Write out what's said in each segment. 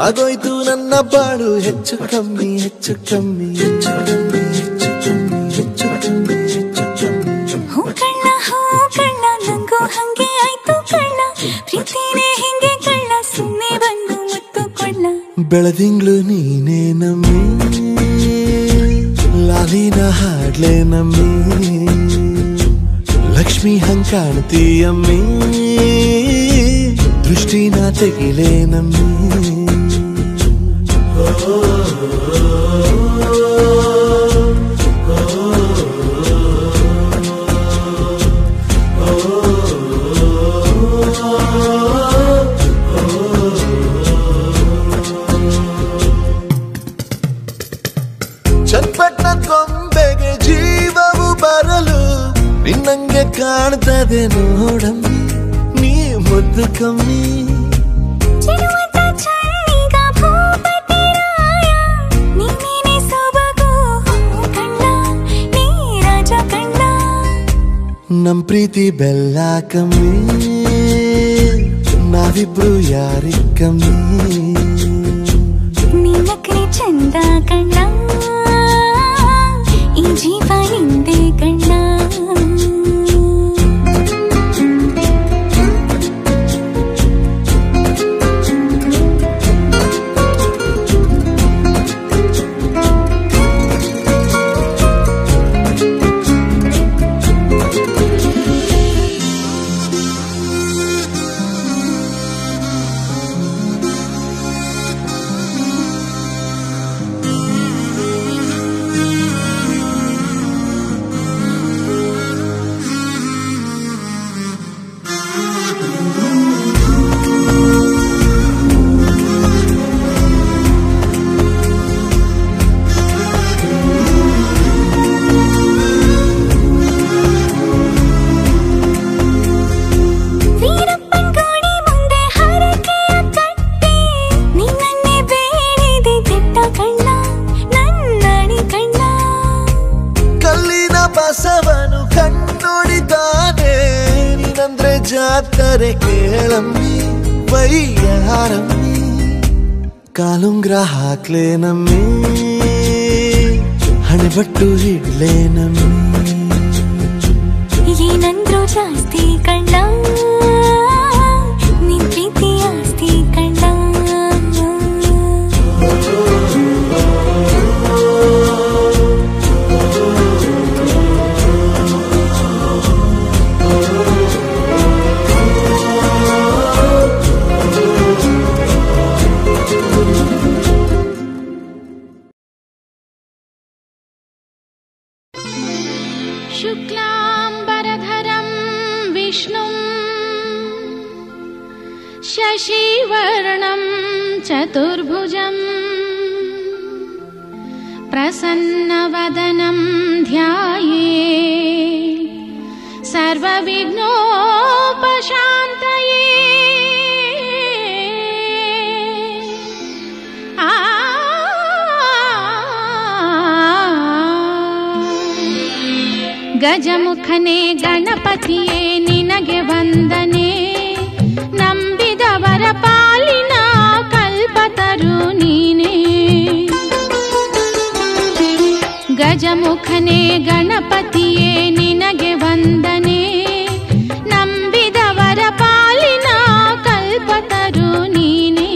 ಆಗೋಯ್ತು ನನ್ನ ಬಾಳು ಹೆಚ್ಚು ಕಮ್ಮಿ ಹೆಚ್ಚು ಕಮ್ಮಿ ಹೆಚ್ಚು ಕಮ್ಮಿ ಹೆಚ್ಚು ಕಮ್ಮಿ ಹೆಚ್ಚು ಕಮ್ಮಿ ಹೆಚ್ಚು ಕಮ್ಮಿ ಹೂ ಕಳ್ಳ ನಂಗೂ ಹಂಗೆ ಆಯ್ತು ಕಳ್ಳ ಪ್ರೀತಿನೇ ಹಿಂಗೆ ಕಳ್ಳ ಸುಮ್ಮನೆ ಬಂದು ಮುತ್ತು ಕೊಳ್ಳ ಬೆಳದಿಂಗ್ಳು ನೀನೇ ನಮ್ಮಿ ಲಾಲಿನ ಹಾಡ್ಲೆ ನಮ್ಮಿ ಲಕ್ಷ್ಮಿ ಹಂಗ್ ಕಾಣ್ತೀಯಮ್ಮಿ ದೃಷ್ಟಿನ ತೆಗಿಲೆ ನಮ್ಮಿ ಚಟ್ಪಟ್ನ ಕೊಂಬೆಗೆ ಜೀವವು ಬರಲು ನಿನ್ನಂಗೆ ಕಾಣ್ತದೆ ನೋಡಮ್ಮಿ ನೀ ಮುದ್ದು ಕಮ್ಮಿ ನಮ್ ಪ್ರೀತಿ ಬೆಲ್ಲ ಕಮ್ಮಿ ನಾವಿಬ್ರು ಯಾರಿ ಕಮ್ಮಿ ನೀಲಕ್ರೆ ಚಂದ ಕಣ್ಣ ಈ ಜೀವ ನಿಂದೆ ಕಣ್ಣ ಬಸವನು ಕಣ್ಣೊಡಿತಾನೆ ನೀನಂದ್ರೆ ಜಾತ್ರೆ ಕೇಳಮ್ಮಿ ವೈಯಾರಮ್ಮಿ ಕಾಲುಂಗ್ರ ಹಾಕ್ಲೆ ನಮ್ಮಿ ಹಣೆಬಟ್ಟು ಇಡ್ಲೆ ನಮ್ಮಿ ಏನಂದ್ರು ಜಾಸ್ತಿ ಕಣ್ಣ ನಿನ್ ಪ್ರೀತಿ ಆಸ್ತಿ ಕಣ್ಣ शशिवर्णं चतुर्भुजं प्रसन्नवदनं ध्यायेत् सर्वविघ्नोपशान्तये। ಗಜಮುಖನೇ ಗಣಪತಿಯೇ ನಿನಗೆ ವಂದನೆ, ನಂಬಿದವರ ಪಾಲಿನ ಕಲ್ಪತರು ನೀನೇ. ಗಜಮುಖನೇ ಗಣಪತಿಯೇ ನಿನಗೆ ವಂದನೆ, ನಂಬಿದವರ ಪಾಲಿನ ಕಲ್ಪತರು ನೀನೇ.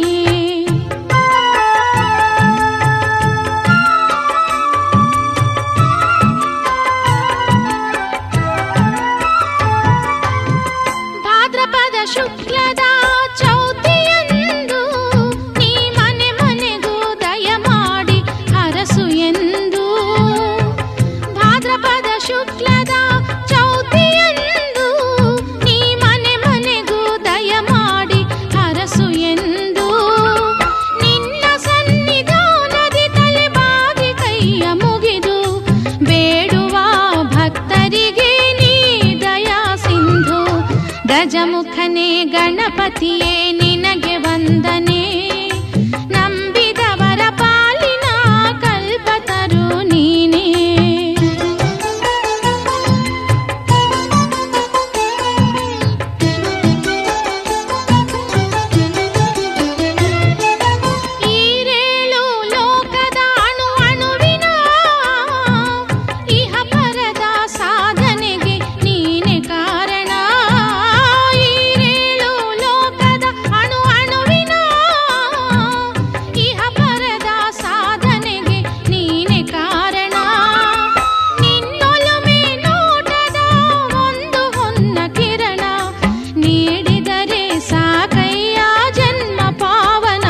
ಭಾದ್ರಪದ ಶುಕ್ಲದ ಚೌತಿಯಂದು ನೀ ಮನೆ ಮನೆಗೂ ದಯಮಾಡಿ ಹರಸು ಎಂದು. ಭಾದ್ರಪದ ಶುಕ್ಲದ ಚೌತಿಯಂದು ನೀ ಮನೆ ಮನೆಗೂ ದಯಮಾಡಿ ಹರಸು ಎಂದು. ನಿನ್ನ ಸನ್ನಿಧಾನದಿ ತಲೆಬಾಗಿ ಕೈಯ ಮುಗಿದು ಬೇಡುವ ಭಕ್ತರಿಗೆ ನೀ ದಯಾ ಸಿಂಧು. ಗಜಮುಖನೇ ಗಣಪತಿಯೇ ನಿನಗೆ ವಂದನೆ, ನಂಬಿದವರ ಪಾಲಿನ ಕಲ್ಪತರು ನೀನೇ. ಈರೇಳು ಲೋಕದ ಅಣು ಅಣುವಿನ ಇಹ ಪರದ ಸಾಧನೆಗೆ ನೀನೆ ಕಾರಣ. ಈರೇಳು ಲೋಕದ ಅಣು ಅಣುವಿನ ಇಹ ಪರದ ಸಾಧನೆಗೆ ನೀನೆ ಕಾರಣ. ನಿನ್ನೊಲುಮೆ ನೋಟದ ಒಂದು ಹೊನ್ನ ಕಿರಣ ನೀಡಿದರೆ ಸಾಕಯ್ಯ ಜನ್ಮ ಪಾವನ.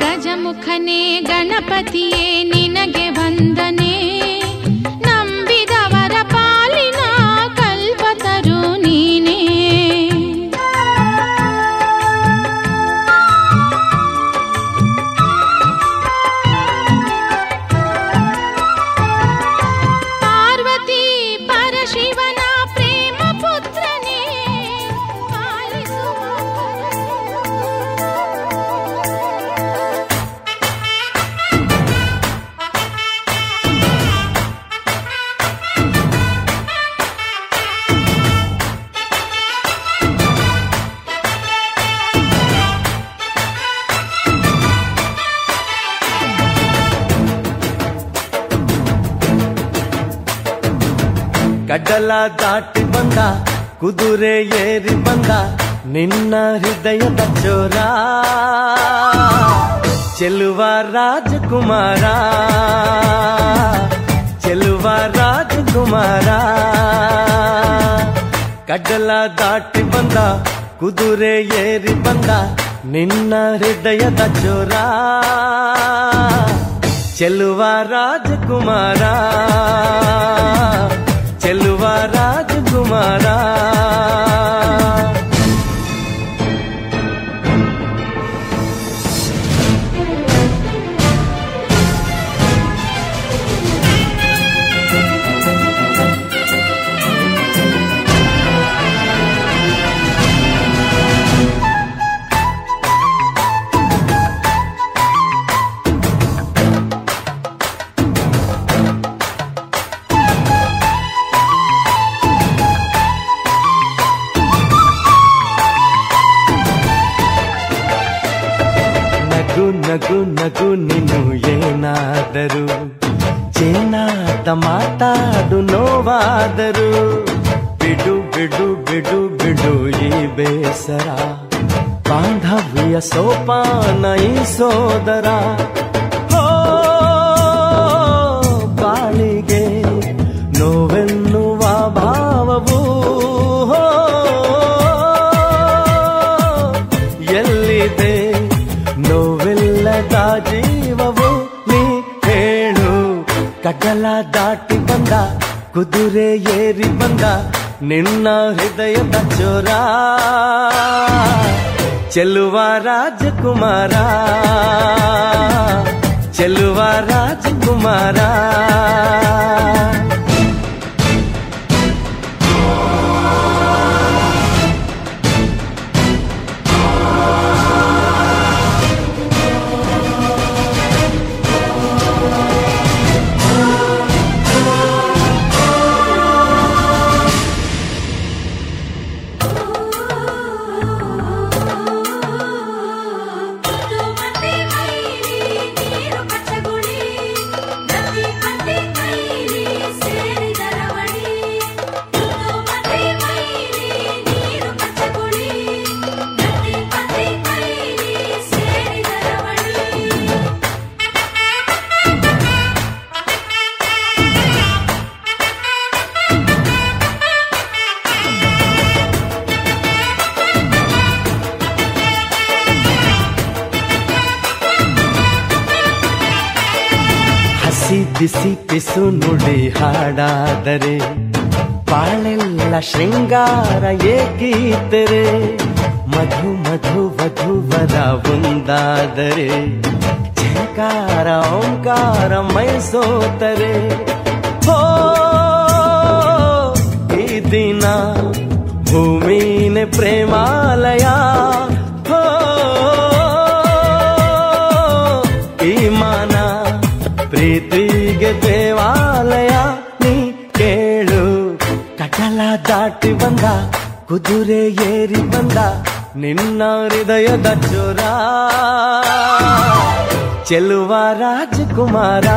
ಗಜಮುಖನೇ ಗಣಪತಿಯೇ ನಿನಗೆ ವಂದನೆ, ನಂಬಿದವರ ಪಾಲಿನ ಕಲ್ಪತರು ನೀನೇ. ಪಾರ್ವತಿ ಪರಶಿವನ ಪ್ರೇಮ ಪುತ್ರನೇ ಪಾಲಿಸುವ. ಕಡಲ ದಾಟಿ ಬಂದ ಕುದುರೆ ಏರಿ ಬಂದ ನಿನ್ನ ಹೃದಯದ ಚೋರ, ಚೆಲುವ ರಾಜಕುಮಾರ, ಚೆಲುವ ರಾಜಕುಮಾರ. ಕಡಲ ದಾಟಿ ಬಂದ ಕುದುರೆ ಏರಿ ಬಂದ ನಿನ್ನ ಹೃದಯದ ಚೋರ, ಚೆಲುವ ರಾಜಕುಮಾರ, ಚೆಲುವ ರಾಜಕುಮಾರ. ನಗು ನಗು ನೀನು ಏನಾದರೂ, ಚೇನಾದ ಮಾತಾಡು ನೋವಾದರೂ, ಬಿಡು ಬಿಡು ಬಿಡು ಬಿಡು ಈ ಬೇಸರ, ಬಾಂಧವ್ಯ ಸೋಪಾನ ಈ ಸೋದರ. ಬಾಳಿಗೆ ನೋವೆನ್ನುವ ಭಾವವು ಎಲ್ಲಿದೆ, ನೋವಿಲ್ಲದ ಜೀವವು ನೀ ಹೇಳು. ಕಡಲ ದಾಟಿ ಬಂದ ಕುದುರೆ ಏರಿ ಬಂದ ನಿನ್ನ ಹೃದಯದ ಚೋರ, ಚೆಲುವ ರಾಜಕುಮಾರ ಚೆಲುವ ರಾಜಕುಮಾರ ಬಿಸಿ ಪಿಸು ನುಡಿ ಹಾಡಾದರೆ ಬಾಳೆಲ್ಲ ಶೃಂಗಾರ ಏಕೀತರೆ ಮಧು ಮಧು ವಧುವರ ಒಂದಾದರೆ ಝಂಕಾರ ಓಂಕಾರ ಮೈಸೋತರೆ ಹೋ ಈ ದಿನ ಭೂಮಿನೇ ಪ್ರೇಮಾಲಯ ಹೋ ಈ ಮಾನ ಪ್ರೀತಿಗೆ ದೇವಾಲಯ ನೀ ಕೇಳು ಕಟಲ ದಾಟಿ ಬಂದ ಕುದುರೆ ಏರಿ ಬಂದ ನಿನ್ನ ಹೃದಯದ ಚೋರ ಚೆಲುವ ರಾಜಕುಮಾರ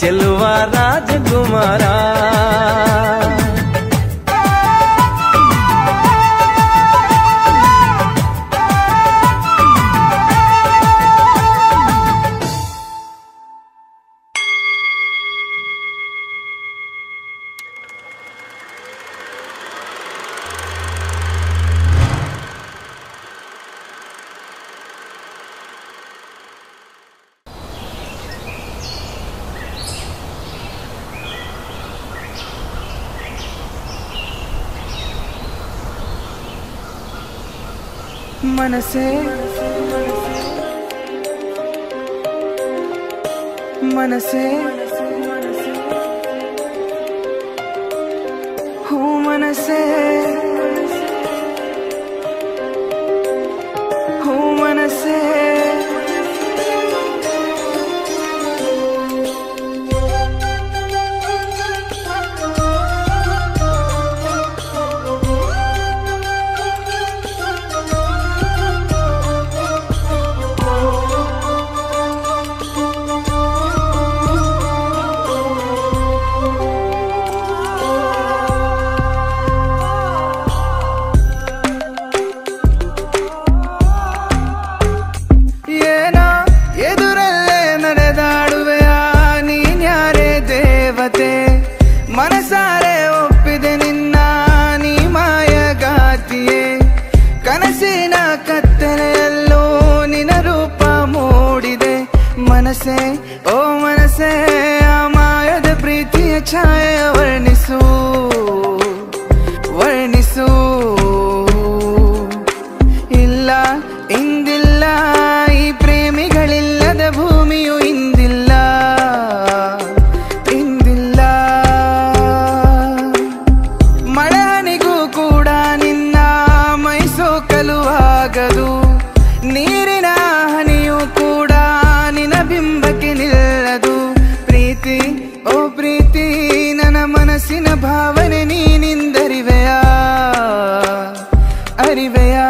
ಚೆಲುವ ರಾಜಕುಮಾರ मनसे मनसे हो मनसे हो मनसे मनसारे ಒಪ್ಪಿದೆ ನಿನ್ನ ನೀ ಮಾಯಗಾತಿಯೇ ಕನಸಿನ ಕತ್ತಲೆಯಲ್ಲೂ ನಿನ್ನ ರೂಪ ಮೂಡಿದೆ ಮನಸೆ ಓ ಮನಸೆ ಆ ಮಾಯದ ಪ್ರೀತಿಯ ಛಾಯೆ ವರ್ಣಿಸು ವರ್ಣಿಸು ಇಲ್ಲ ಇಂದಿಲ್ಲ ಈ ಪ್ರೇಮಿಗಳಿಲ್ಲದ ಭೂಮಿಯು ಇಂದಿಲ್ಲ ನೀರಿನ ಹನಿಯೂ ಕೂಡ ನಿನ್ನ ಬಿಂಬಕ್ಕೆ ನಿಲ್ಲದು ಪ್ರೀತಿ ಓ ಪ್ರೀತಿ ನನ್ನ ಮನಸ್ಸಿನ ಭಾವನೆ ನೀನಿಂದರಿವೆಯಾ ಅರಿವೆಯಾ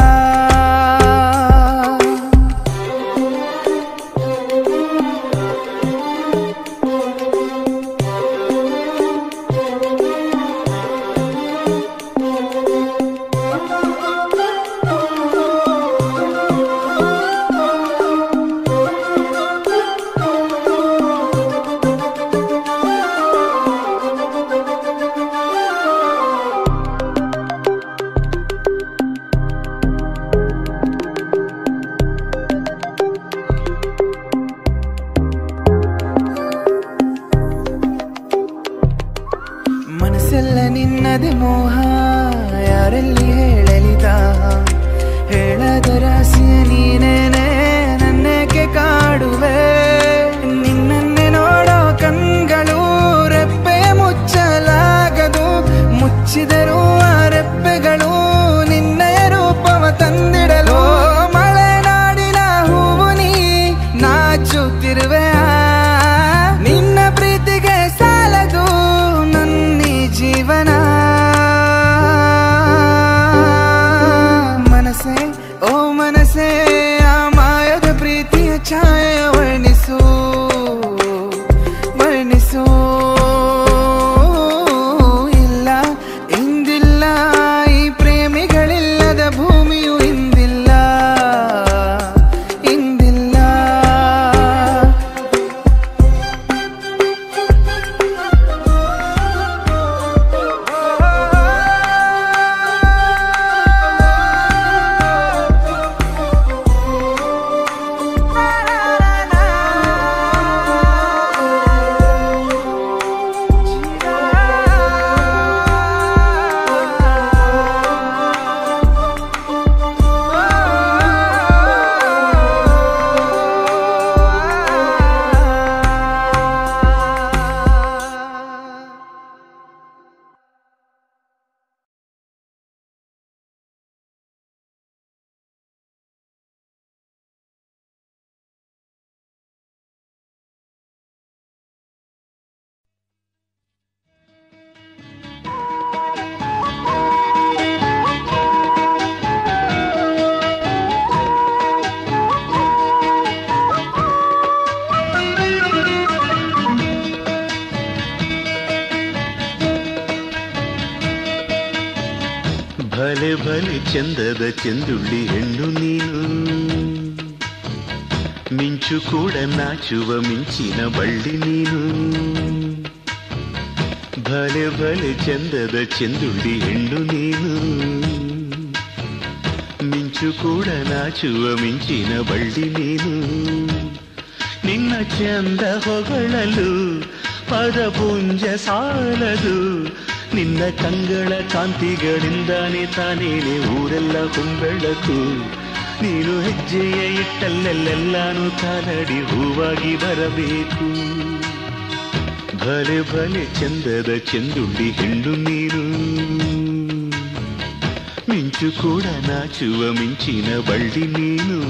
ಮನಸ್ಸೆಲ್ಲ ನಿನ್ನದೆ ಮೋಹ ಯಾರಲ್ಲಿ ಹೇಳಲಿದ ಚಂದದ ಚೆಂದುಳ್ಳಿ ಹೆಣ್ಣು ನೀನು, ಮಿಂಚು ಕೂಡ ನಾಚುವ ಮಿಂಚಿನ ಬಳ್ಳಿ ನೀನು. ಭಲೆ ಭಲೆ ಚಂದದ ಚೆಂದುಳ್ಳಿ ಹೆಣ್ಣು ನೀನು, ಮಿಂಚು ಕೂಡ ನಾಚುವ ಮಿಂಚಿನ ಬಳ್ಳಿ ನೀನು. ನಿನ್ನ ಚಂದ ಹೊಗಳಲು ಪದಪುಂಜ ಸಾಲದು, ನಿನ್ನ ಕಂಗಳ ಕಾಂತಿಗಳಿಂದಾನೆ ತಾನೇನೆ ಊರೆಲ್ಲ ಹೊಂಬೆಳಕು. ನೀನು ಹೆಜ್ಜೆಯ ಇಟ್ಟಲ್ಲೆಲ್ಲೆಲ್ಲಾನು ಕಾಲಡಿ ಹೂವಾಗಿ ಬರಬೇಕು. ಭಲೆ ಭಲೆ ಚಂದದ ಚೆಂದುಳ್ಳಿ ಹೆಣ್ಣು ನೀನು, ಮಿಂಚು ಕೂಡ ನಾಚುವ ಮಿಂಚಿನ ಬಳ್ಳಿ ನೀನು.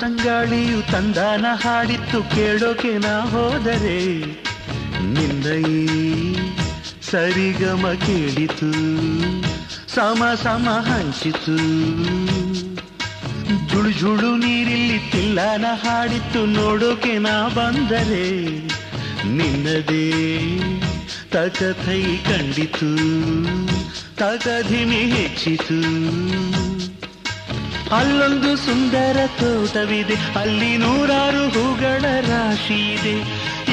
ತಂಗಾಳಿಯು ತಂದಾನ ಹಾಡಿತ್ತು ಕೇಳೋಕೆ ನಾ ಹೋದರೆ, ನಿನ್ನ ಈ ಸರಿಗಮ ಕೇಳಿತು ಸಮ ಸಮ ಹಂಚಿತು. ಜುಳು ಜುಳು ನೀರಿಲ್ಲಿ ತಿಲ್ಲಾನ ಹಾಡಿತ್ತು ನೋಡೋಕೆ ನಾ ಬಂದರೆ, ನಿನ್ನದೇ ತಕಥೈ ಕಂಡಿತು ತಕಧಿಮಿ ಹೆಚ್ಚಿತು. ಅಲ್ಲೊಂದು ಸುಂದರ ತೋಟವಿದೆ, ಅಲ್ಲಿ ನೂರಾರು ಹೂಗಳ ರಾಶಿ ಇದೆ.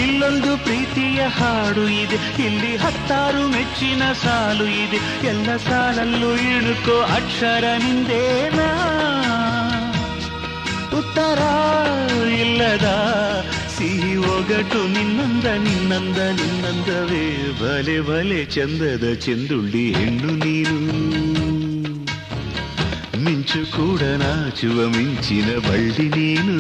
ಇಲ್ಲೊಂದು ಪ್ರೀತಿಯ ಹಾಡು ಇದೆ, ಇಲ್ಲಿ 10 ಮೆಚ್ಚಿನ ಸಾಲು ಇದೆ. ಎಲ್ಲ ಸಾಲಲ್ಲೂ ಇಣುಕೋ ಅಕ್ಷರ ನಿಂದೇನಾ, ಉತ್ತರ ಇಲ್ಲದ ಸಿಹಿ ಒಗಟು ನಿನ್ನಂದ ನಿನ್ನಂದ ನಿನ್ನಂದವೇ. ಭಲೆ ಭಲೆ ಚಂದದ ಚೆಂದುಳ್ಳಿ ಹೆಣ್ಣು ನೀನು, ಮಿಂಚು ಕೂಡ ನಾಚುವ ಮಿಂಚಿನ ಬಳ್ಳಿ ನೀನು.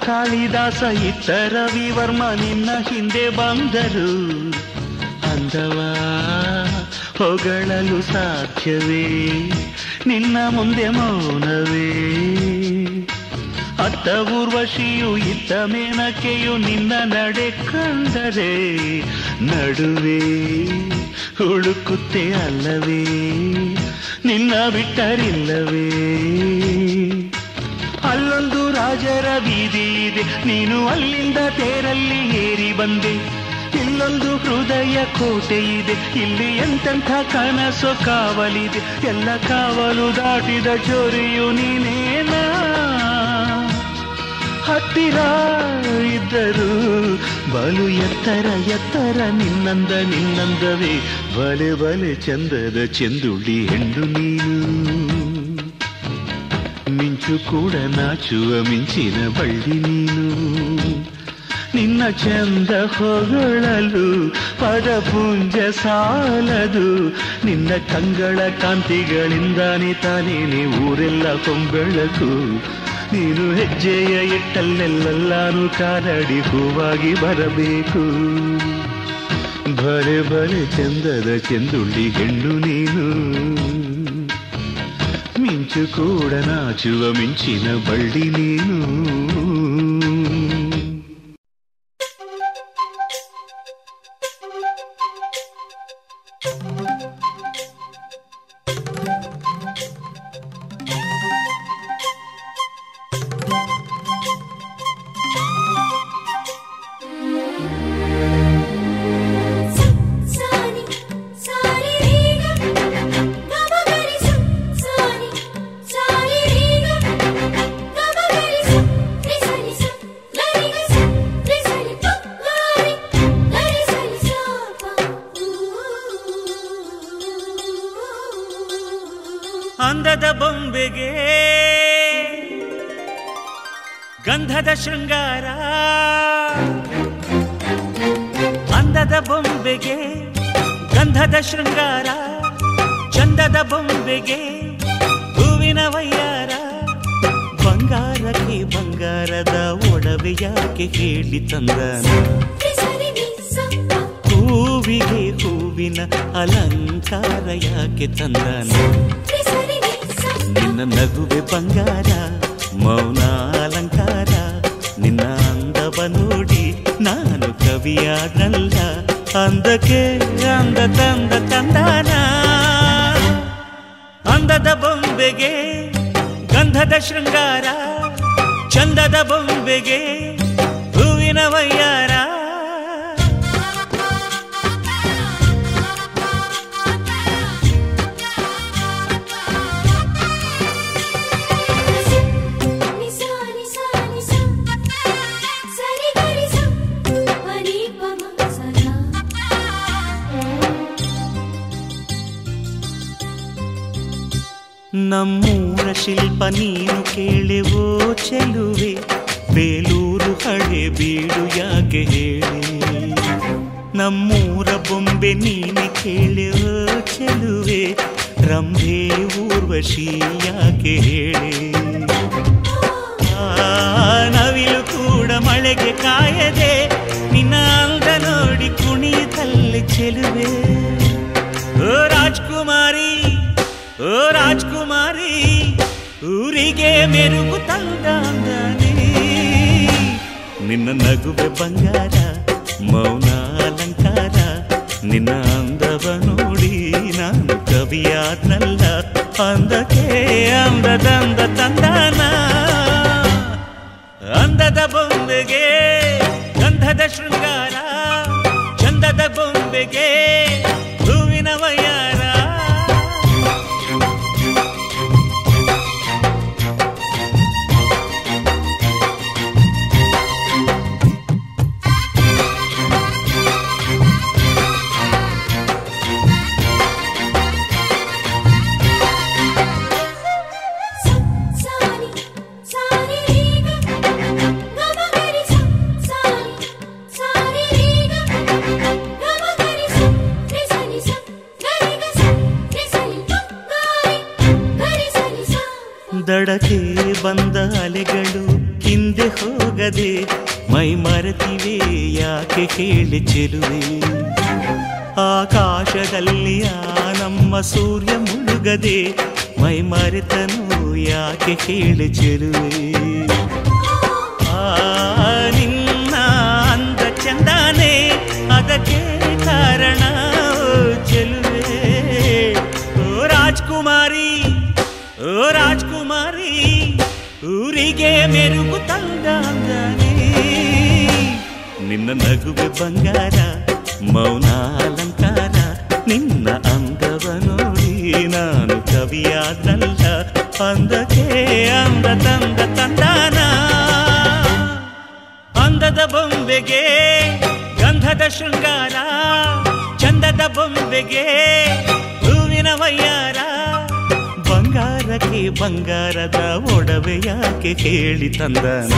ಕಾಳಿದಾಸ ಇತ್ತ ರವಿವರ್ಮ ನಿನ್ನ ಹಿಂದೆ ಬಂದರು, ಅಂದವ ಹೊಗಳಲು ಸಾಧ್ಯವೇ ನಿನ್ನ ಮುಂದೆ ಮೌನವೇ. ಅತ್ತ ಊರ್ವಶಿಯು ಇತ್ತ ಮೇನಕೆಯು ನಿನ್ನ ನಡೆ ಕಂಡರೆ, ನಡುವೆ ಹುಡುಕುತ್ತೆ ಅಲ್ಲವೇ ನಿನ್ನ ಬಿಟ್ಟರಿಲ್ಲವೇ. ಅಲ್ಲೊಂದು ರಾಜರ ಬೀದಿ ಇದೆ, ನೀನು ಅಲ್ಲಿಂದ ತೇರಲ್ಲಿ ಏರಿ ಬಂದೆ. ಇಲ್ಲೊಂದು ಹೃದಯ ಕೋಟೆ ಇದೆ, ಇಲ್ಲಿ ಎಂತೆಂಥ ಕನಸು ಕಾವಲಿದೆ. ಎಲ್ಲ ಕಾವಲು ದಾಟಿದ ಚೋರಿಯು ನೀನೇನಾ, ಹತ್ತಿರ ಇದ್ದರು ಬಲು ಎತ್ತರ ಎತ್ತರ ನಿನ್ನಂದ ನಿನ್ನಂದವೇ. ಬಲೆ ಬಲೆ ಚಂದದ ಚೆಂದುಳ್ಳಿ ಹೆಣ್ಣು ನೀನು, ಮಿಂಚು ಕೂಡ ನಾಚುವ ಮಿಂಚಿನ ಬಳ್ಳಿ ನೀನು. ನಿನ್ನ ಚಂದ ಹೊಗಳಲು ಪದಪುಂಜ ಸಾಲದು, ನಿನ್ನ ಕಂಗಳ ಕಾಂತಿಗಳಿಂದಾನೆ ತಾನೇನೆ ಊರೆಲ್ಲ ಹೊಂಬೆಳಕು. ನೀನು ಹೆಜ್ಜೆಯ ಇಟ್ಟಲ್ಲೆಲ್ಲಾನು ಕಾಲಡಿ ಹೂವಾಗಿ ಬರಬೇಕು. ಭಲೆ ಭಲೆ ಚಂದದ ಚೆಂದುಳ್ಳಿ ಹೆಣ್ಣು ನೀನು, ಮಿಂಚು ಕೂಡ ನಾಚುವ ಮಿಂಚಿನ ಬಳ್ಳಿ ನೀನು. ಅಂದದ ಬೊಂಬೆಗೆ ಗಂಧದ ಶೃಂಗಾರ, ಅಂದದ ಬೊಂಬೆಗೆ ಗಂಧದ ಶೃಂಗಾರ, ಚಂದದ ಬೊಂಬೆಗೆ ಹೂವಿನ ವಯ್ಯಾರ. ಬಂಗಾರಕ್ಕೆ ಬಂಗಾರದ ಒಡವೆ ಯಾಕೆ ಹೇಳಿ ತಂದನ, ಹೂವಿಗೆ ಹೂವಿನ ಅಲಂಕಾರ ಯಾಕೆ ತಂದನ. ನಿನ್ನ ನಗುವೆ ಬಂಗಾರ, ಮೌನ ಅಲಂಕಾರ, ನಿನ್ನ ಅಂದವ ನೋಡಿ ನಾನು ಕವಿಯಾದಲ್ಲ. ಅಂದಕ್ಕೆ ಅಂದ ತಂದ ತಂದಾನ, ಅಂದದ ಬೊಂಬೆಗೆ ಗಂಧದ ಶೃಂಗಾರ, ಚಂದದ ಬೊಂಬೆಗೆ ಹೂವಿನ ವಯ್ಯಾರ. ನಮ್ಮೂರ ಶಿಲ್ಪ ನೀನು ಕೇಳೆವೋ ಚೆಲುವೆ, ಬೇಲೂರು ಹಳೆ ಬೀಡು ಯಾಕೆ ಹೇಳಿ. ನಮ್ಮೂರ ಬೊಂಬೆ ನೀನೆ ಕೇಳೆವೋ ಚೆಲುವೆ, ರಂಭೆ ಊರ್ವಶಿ ಯಾಕೆ ಹೇಳಿ. ನವಿಲು ಕೂಡ ಮಳೆಗೆ ಕಾಯದೆ ನಿನ್ನ ಅಂದ ನೋಡಿ ಕುಣಿಯುತ್ತಲ್ಲಿ ಚೆಲುವೆ. ಓ ರಾಜ್ಕುಮಾರಿ, ಓ ರಾಜ್ಕುಮಾರಿ, ಊರಿಗೆ ಮೆರುಗು ತಂದಾನೆ. ನಿನ್ನ ನಗುವೆ ಬಂಗಾರ, ಮೌನ ಅಲಂಕಾರ, ನಿನ್ನ ಅಂದವ ನೋಡಿ ನಾನು ಕವಿಯಾದ್ನಲ್ಲ. ಅಂದಕ್ಕೆ ಅಂದದಂದ ತಂದಾನ, ಅಂದದ ಬೊಂಬೆಗೆ ಗಂಧದ ಶೃಂಗಾರ, ಚಂದದ ಬೊಂಬೆಗೆ ಹೂವಿನ ವಯ್ಯಾರ. ದಡಕ್ಕೆ ಬಂದ ಅಲೆಗಳು ಹಿಂದೆ ಹೋಗದೆ ಮೈ ಮರೆತಿವೆ ಯಾಕೆ ಕೇಳಿ ಚೆಲುವೆ. ಆಕಾಶದಲ್ಲಿ ಆ ನಮ್ಮ ಸೂರ್ಯ ಮುಳುಗದೆ ಮೈ ಮರೆತನು ಯಾಕೆ ಕೇಳಿ ಚೆಲುವೆ. ನಿನ್ನ ಅಂದ ಚಂದಾನೆ ಅದಕ್ಕೆ ಕಾರಣ ಚೆಲುವೆ. ಓ ರಾಜ್ಕುಮಾರಿ, ಓ ರಾಜ್ಕುಮಾರಿ, ಊರಿಗೆ ಮೆರುಗು ತಂದಾನೆ. ನಿನ್ನ ನಗುವೆ ಬಂಗಾರ, ಮೌನ ಅಲಂಕಾರ, ನಿನ್ನ ಅಂದವ ನೋಡಿ ನಾನು ಕವಿಯಾದಲ್ಲ. ಅಂದಕ್ಕೆ ಅಂದ ತಂದ ತಂದಾನ, ಅಂದದ ಬೊಂಬೆಗೆ ಗಂಧದ ಶೃಂಗಾರ, ಚಂದದ ಬೊಂಬೆಗೆ ಹೂವಿನ ವಯ್ಯಾರ. ಬಂಗಾರಕ್ಕೆ ಬಂಗಾರದ ಒಡವೆ ಯಾಕೆ ಕೇಳಿ ತಂದನ,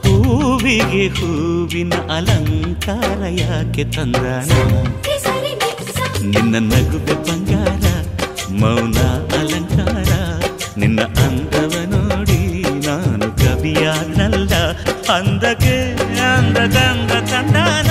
ಹೂವಿಗೆ ಹೂವಿನ ಅಲಂಕಾರ ಯಾಕೆ ತಂದನ. ನಿನ್ನ ನಗುವೆ ಬಂಗಾರ, ಮೌನ ಅಲಂಕಾರ, ನಿನ್ನ ಅಂದವ ನೋಡಿ ನಾನು ಕವಿಯಾದಲ್ಲ. ಅಂದಕ್ಕೆ ಅಂದದಂದ ತಂದಾನ.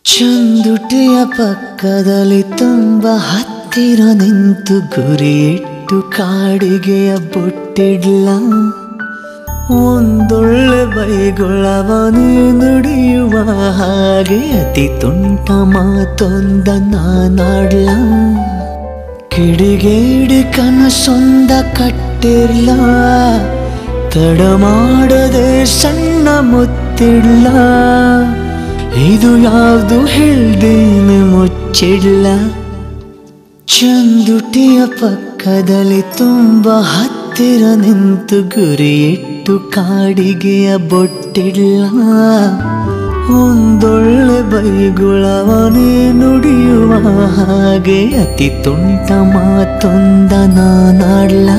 ಚಂದುಟಿಯ ಪಕ್ಕದಲ್ಲಿ ತುಂಬ ಹತ್ತಿರ ನಿಂತು ಗುರಿಯಿಟ್ಟು ಕಾಡಿಗೆಯ ಬೊಟ್ಟಿಡ್ಲ. ಒಂದೊಳ್ಳೆ ಬೈಗೊಳವನು ನುಡಿಯುವ ಹಾಗೆ ಅತಿ ತುಂಟ ಮಾತೊಂದ ನಾನಾಡ್ಲ. ಕಿಡಿಗೇಡಿ ಕನಸೊಂದ ಕಟ್ಟಿರ್ಲ, ತಡ ಮಾಡದೆ ಸಣ್ಣ ಮುತ್ತಿಡ್ಲ. ಇದು ಯಾವುದು ಹೇಳ್ದೇನೆ ಮುಚ್ಚಿಡ್ಲ. ಚಂದುಟಿಯ ಪಕ್ಕದಲ್ಲಿ ತುಂಬ ಹತ್ತಿರ ನಿಂತು ಗುರಿಯಿಟ್ಟು ಕಾಡಿಗೆಯ ಬೊಟ್ಟಿಡ್ಲ. ಒಂದೊಳ್ಳೆ ಬೈಗುಳವನೇ ನುಡಿಯುವ ಹಾಗೆ ಅತಿ ತುಂಟ ಮಾತೊಂದ ನಾನಾಡ್ಲ.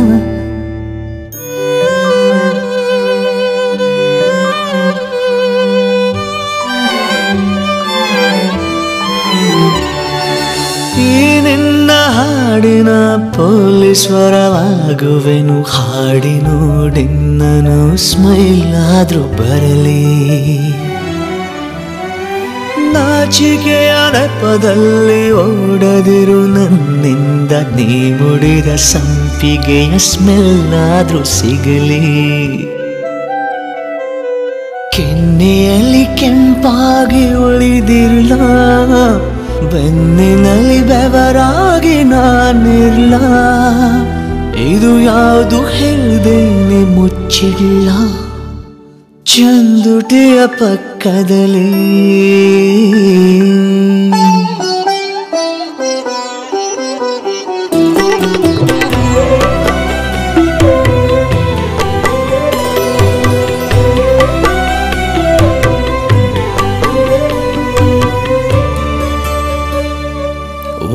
ಈ ನಿನ್ನ ಹಾಡಿನ ಪೊಲೀಸ್ ಸ್ವರವಾಗುವೆನು. ಹಾಡಿ ನೋಡಿನ್ನನು ಸ್ಮೈಲ್ ಆದ್ರೂ ಬರಲಿ. ನಾಚಿಕೆಯ ನೆಪದಲ್ಲಿ ಓಡದಿರು ನನ್ನಿಂದ. ನೀ ಮುಡಿದ ಸಂಪಿಗೆಯ ಸ್ಮೆಲ್ ಆದ್ರೂ ಸಿಗಲಿ. ಕೆನ್ನೆಯಲ್ಲಿ ಕೆಂಪಾಗಿ ಉಳಿದಿರ್ಲ. ಬೆನ್ನಿನಲ್ಲಿ ಬೆವರಾಗಿ ನಾನಿರ್ಲ. ಇದು ಯಾವುದು ಹೇಳ್ದೇನೆ ಮುಚ್ಚಿಡ್ಲ. ಚಂದುಟಿಯ ಪಕ್ಕದಲ್ಲಿ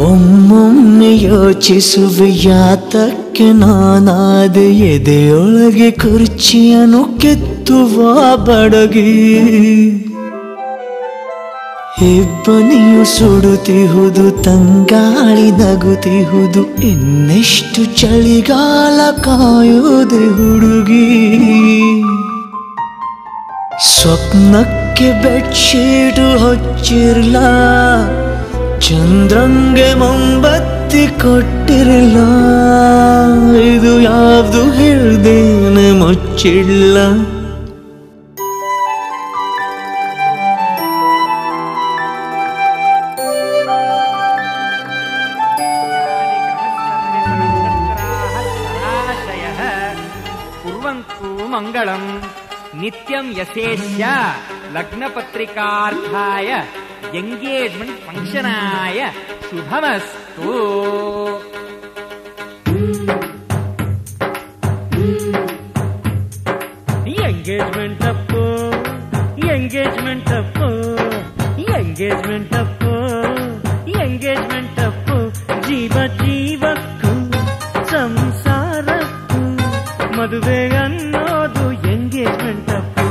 ಒಮ್ಮೊಮ್ಮೆ ಯೋಚಿಸುವೆ ಯಾತಕ್ಕೆ ನಾನಾದ ಎದೆಯೊಳಗೆ ಕುರ್ಚಿಯನ್ನು ಕೆತ್ತುವ ಬಡಗಿ. ಹೆಬ್ಬನಿಯು ಸುಡುತ್ತಿಹುದು, ತಂಗಾಳಿ ನಗುತ್ತಿಹುದು. ಇನ್ನೆಷ್ಟು ಚಳಿಗಾಲ ಕಾಯುವುದೇ ಹುಡುಗಿ. ಸ್ವಪ್ನಕ್ಕೆ ಬೆಡ್ಶೀಟು ಹೊಚ್ಚಿರ್ಲ. ಚಂದ್ರಂಗೆ ಮೊಂಬತ್ತಿ ಕೊಟ್ಟಿರಲ್ಲ. ಇದು ಯಾವುದು ಹೇಳ್ದೇನೆ ಮುಚ್ಚಿಡ್ಲ. ಕುರ್ವಂತು ಮಂಗಳಂ ನಿತ್ಯಂ ಯಸೇಚ್ಯ ಲಗ್ನಪತ್ರಿಕಾರ್ಥಾಯ ಎಂಗೇಜ್ಮೆಂಟ್ ಫಂಕ್ಷನಾಯ ಶುಭಮಸ್ತು. ಎಂಗೇಜ್ಮೆಂಟ್ ಅಪ್ಪು, ಎಂಗೇಜ್ಮೆಂಟ್ ಅಪ್ಪು, ಎಂಗೇಜ್ಮೆಂಟ್ ಅಪ್ಪು, ಎಂಗೇಜ್ಮೆಂಟ್ ಅಪ್ಪು. ಜೀವ ಜೀವಕ್ಕೂ ಸಂಸಾರಕ್ಕೂ ಮದುವೆ ಅನ್ನೋದು ಎಂಗೇಜ್ಮೆಂಟ್ ಅಪ್ಪು.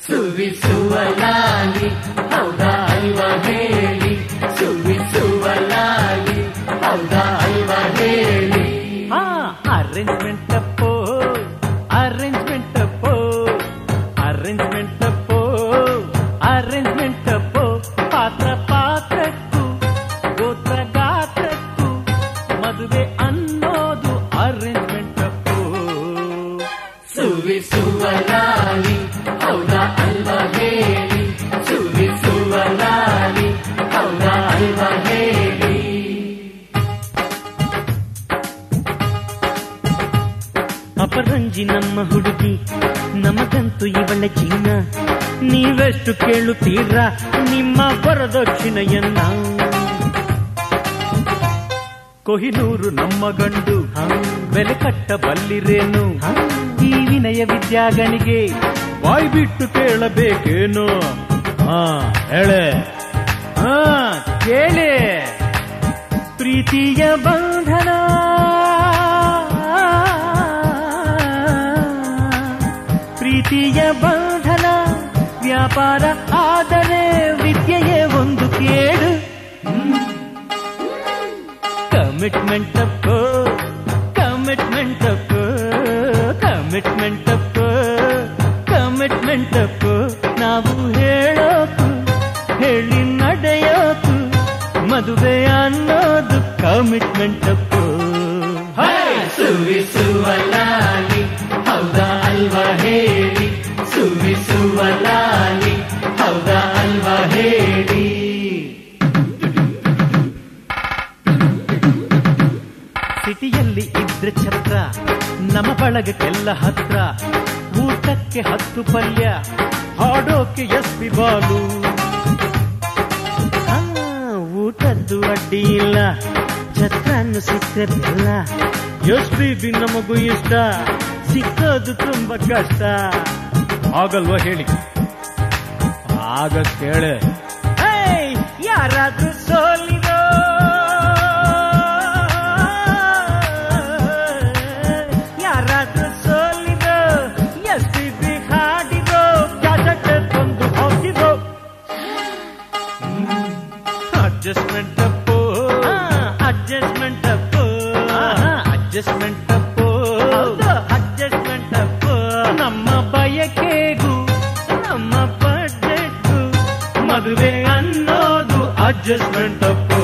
ಸುವಿಸುವಲಾಲಿ ಹೌದಾ ಅಲ್ವಾ ಹೇಳಿ, ಸುವಿಸುವಲಾಲಿ ಹೌದಾ ಅಲ್ವಾ ಹೇಳಿ. ಅರೇಂಜ್ಮೆಂಟ್ ಅಪ್ಪೋ, ಅರೇಂಜ್ಮೆಂಟ್ ಅಪ್ಪೋ, ಅರೇಂಜ್ಮೆಂಟ್ ಅಪ್ಪೋ, ಅರೇಂಜ್ಮೆಂಟ್ ಅಪ್ಪೋ. ಪಾತ್ರ ಪಾತ್ರಕ್ಕೂ ಗೋತ್ರ ಗಾತ್ರಕ್ಕೂ ಮದುವೆ ಅನ್ನೋದು ಅರೇಂಜ್ಮೆಂಟ್ ಅಪ್ಪೋ. ಸುವಿಸುವಲಾಲಿ ಹೌದಾ ಅಲ್ವಾ ಹೇಳಿ, ಸುವಿಸುವಲಾಲಿ ಹೌದಾ ಅಲ್ವಾ ಹೇಳಿ. ಅಪರಂಜಿ ನಮ್ಮ ಹುಡುಗಿ, ನಮಗಂತೂ ಇವಳೆ ಚಿನ್ನ. ನೀವೆಷ್ಟು ಕೇಳುತ್ತೀರಾ ನಿಮ್ಮ ವರದಕ್ಷಿಣೆಯನ್ನ. ಕೊಹಿನೂರು ನಮ್ಮ ಗಂಡು, ಬೆಲೆ ಕಟ್ಟಬಲ್ಲಿರೇನು. ಈ ವಿನಯ ವಿದ್ಯಾಗಣಿಗೆ ಬಾಯ್ ಬಿಟ್ಟು ಕೇಳಬೇಕೇನು. ಹೇಳೆ ಕೇಳಿ. ಪ್ರೀತಿಯ ಬಂಧನ, ಪ್ರೀತಿಯ ಬಂಧನ ವ್ಯಾಪಾರ ಆದರೆ ವಿದ್ಯೆಯೇ ಒಂದು ಕೇಡು. ಕಮಿಟ್ಮೆಂಟ್ ಅಪ್ಪೋ, ಕಮಿಟ್ಮೆಂಟ್ ಅಪ್ಪೋ, ಕಮಿಟ್ಮೆಂಟ್ ಅಪ್ಪೋ, ಕಮಿಟ್ಮೆಂಟ್ ಅಪ್ಪೋ. ನಾವು ಹೇಳೋಕು ಹೇಳಿ ನಡೆಯೋಕು ಮದುವೆ ಅನ್ನೋದು ಕಮಿಟ್ಮೆಂಟ್ ಅಪ್ಪೋ. ಸುವಿಸುವಲಾಲಿ ಹೌದಾ ಅಲ್ವಾ ಹೇಳಿ, ಸುವಿಸುವಲಾಲಿ ಹೌದಾ ಅಲ್ವಾ ಹೇಳಿ. ಸಿಟಿಯಲ್ಲಿ ಇದ್ರೆ ಛತ್ರ, ನಮ್ಮ ಬಳಗಕ್ಕೆಲ್ಲ ಹತ್ರ. ಊಟಕ್ಕೆ 10 ಪಲ್ಯ, ಹಾಡೋಕೆ ಎಸ್ಪಿ ಬಾಲು. ಊಟದ್ದು ಅಡ್ಡಿ ಇಲ್ಲ, ಛತ್ರನ್ನು ಸಿಕ್ಕದಿಲ್ಲ. ಎಸ್ಪಿ ನಮಗೂ ಇಷ್ಟ, ಸಿಕ್ಕೋದು ತುಂಬಾ ಕಷ್ಟ. ಆಗಲ್ವಾ ಹೇಳಿ? ಆಗ ಕೇಳೆ. ಯಾರಾದ್ರೂ ಸೋಲಿರೋ, ಯಾರಾದ್ರೂ ಸೋಲಿರೋ, ಎಸ್ಪಿ ಹಾಡಿರೋ, ಜಾಜಕ್ಕೆ ತಂದು ಹೋಗಿರೋ. Adjustment Appu, adjustment Appu, adjustment Appu, adjustment Appu. ನಮ್ಮ ಬಯಕೆಗೂ ನಮ್ಮ ಬಡ್ಜೆಟ್ಗೂ ಮದುವೆ ಅನ್ನೋದು ಅಡ್ಜಸ್ಟ್ಮೆಂಟ್ ಅಪ್ಪು.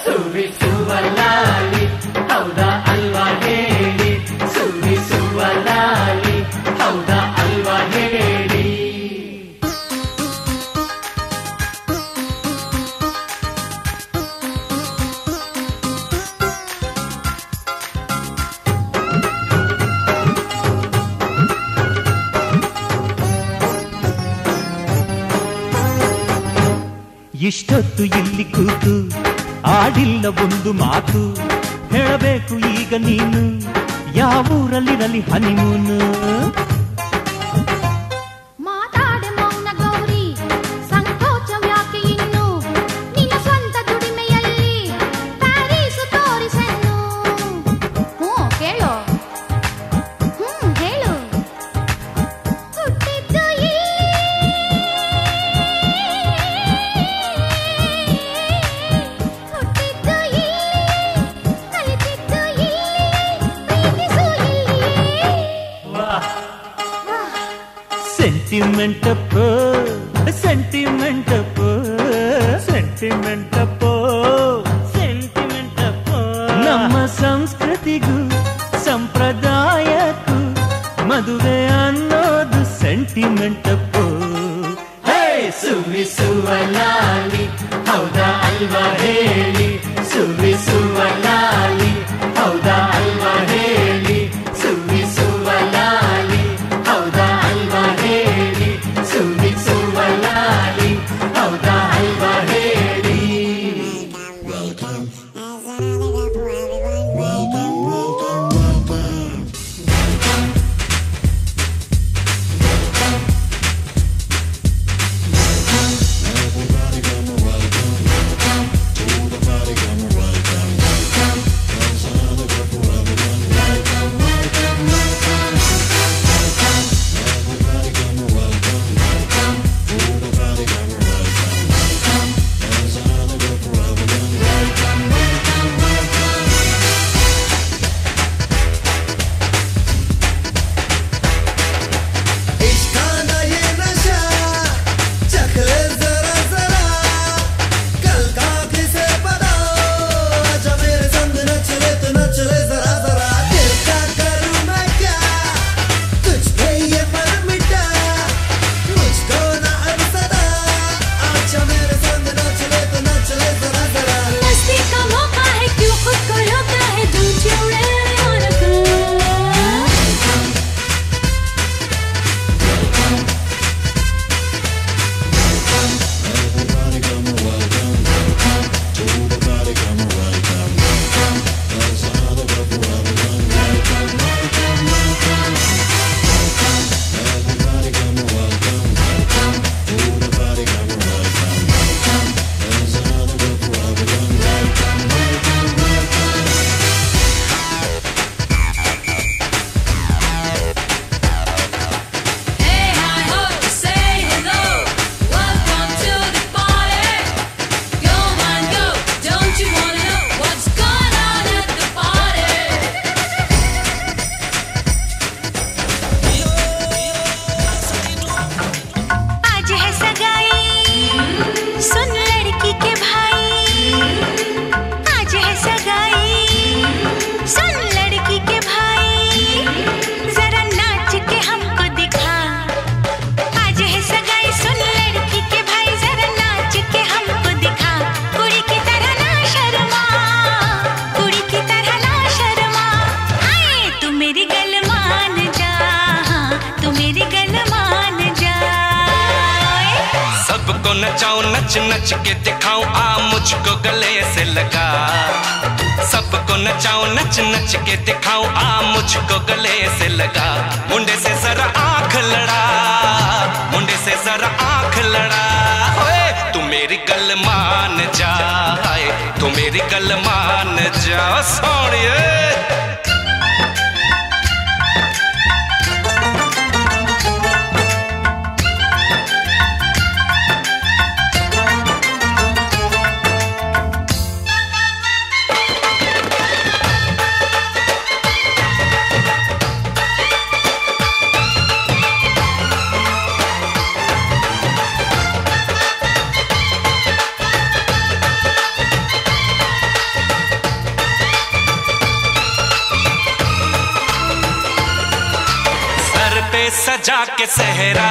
ಸುವಿಸುವಲಾಲಿ ಹೌದಾ ಅಲ್ವಾ ಹೇಳಿ, ಸುವಿಸುವಲಾಲಿ ಹೌದಾ ಅಲ್ವಾ ಹೇಳಿ. ಇಷ್ಟೊತ್ತು ಇಲ್ಲಿ ಕೂತು ಆಡಿಲ್ಲ ಒಂದು ಮಾತು, ಹೇಳಬೇಕು ಈಗ ನೀನು, ಯಾವೂರಲ್ಲಿರಲಿ ಹನಿಮೂನು. ಮಾತಾಡೆ ಮೌನ ಗೌರಿ, ಸಂಕೋಚ ಯಾಕೆ ಇನ್ನು, ನಿನ್ನ ಸ್ವಂತ ದುಡಿಮೆಯಲ್ಲಿ ಪ್ಯಾರೀಸು ತೋರಿಸನ್ನು. ಕೇಳು, ಹೇಳು. ಹುಟ್ಟಿದ್ದು sentiment Appu, sentiment Appu, sentiment Appu, sentiment Appu. ನಮ್ಮ ಸಂಸ್ಕೃತಿಗೂ ಸಂಪ್ರದಾಯಕ್ಕೂ ಮದುವೆ ಅನ್ನೋದು ಸೆಂಟಿಮೆಂಟ್ ಅಪ್ಪು. ಸುವಿಸುವಲಾಲಿ ಹೌದಾ ಅಲ್ವಾ ಹೇಳಿ, ಸುವಿಸುವಲಾಲಿ ಹೌದಾ ಅಲ್ವಾ ಹೇಳಿ, ಸುವಿಸುವಲಾಲಿ ಹೌದಾ ಅಲ್ವಾ ಹೇಳಿ, ಸುವಿಸುವಲಾಲಿ ಹೌದಾ ಅಲ್ವಾ ಹೇಳಿ. Everybody gonna welcome to the party, gonna welcome. सबको नचाऊं नच नच के दिखाऊं आ मुझको गले से लगा सबको नचाऊं नच नच के दिखाऊं आ मुझको गले से लगा मुंडे से जरा आंख लड़ा मुंडे से जरा आंख लड़ा ओए तू मेरी गल मान जा तू मेरी गल मान जा सोनिए सजा के सहरा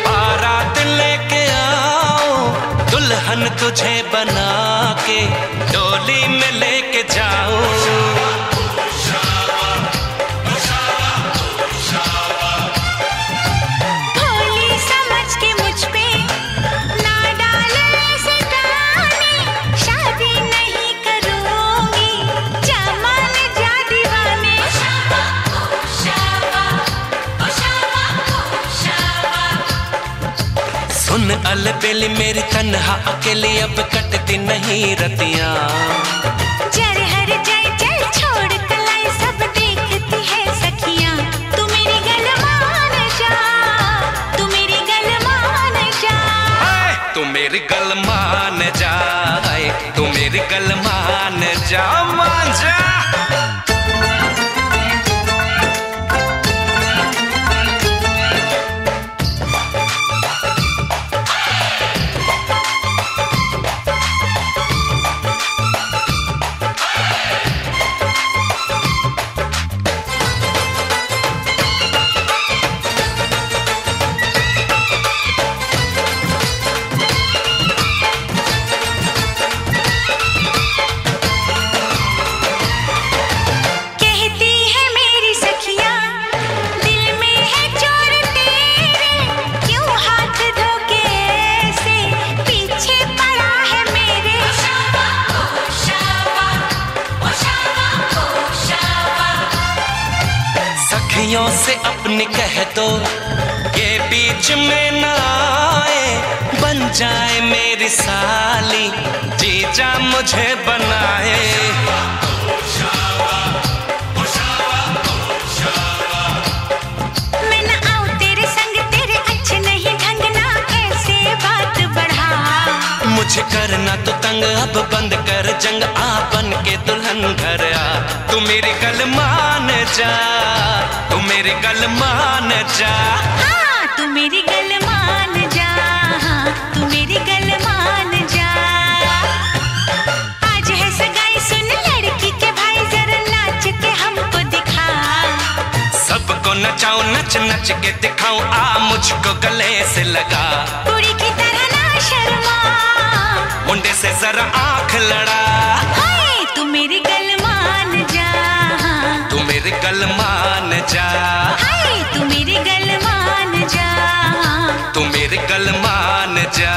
बारात लेके आओ दुल्हन तुझे बना के डोली में लेके जाओ भोली समझ के मुझ पे ना डाले ऐसे गाने शादी नहीं करूंगी जमान जा दीवाने सुन अलबेली मेरी तन्हा अकेली अब कटती नहीं रतियां जर हर जाए चल छोड़ कलाई सब देखती है सखियां तू मेरी गल मान जा तू मेरी गल मान जा तू मेरी गल मान जा तू मेरी गल मान जा मान जा से अपनी कह दो ये बीच में ना आए बन जाए मेरी साली जीजा मुझे बनाए मैं ना आऊं तेरे संग तेरे अच्छे नहीं ढंग ना ऐसे बात बढ़ा मुझे करना तो तंग अब बंद कर जंग आ बन के दुल्हन घर आ तू मेरी गल मान जा तू मेरी गल मान जा हाँ तू मेरी गल मान जा तू मेरी गल मान जा आज है सगाई सुन लड़की के भाई जरा नाच के हमको दिखा सबको नचाऊं नच नच के दिखाऊं आ मुझको गले से लगा कुड़ी की तरह ना शर्मा मुंडे से जरा आंख लड़ा हाय तू मेरी गल मान जा तू मेरी गल मान जा हाय तू मेरी गल मान जा तू मेरी गल मान जा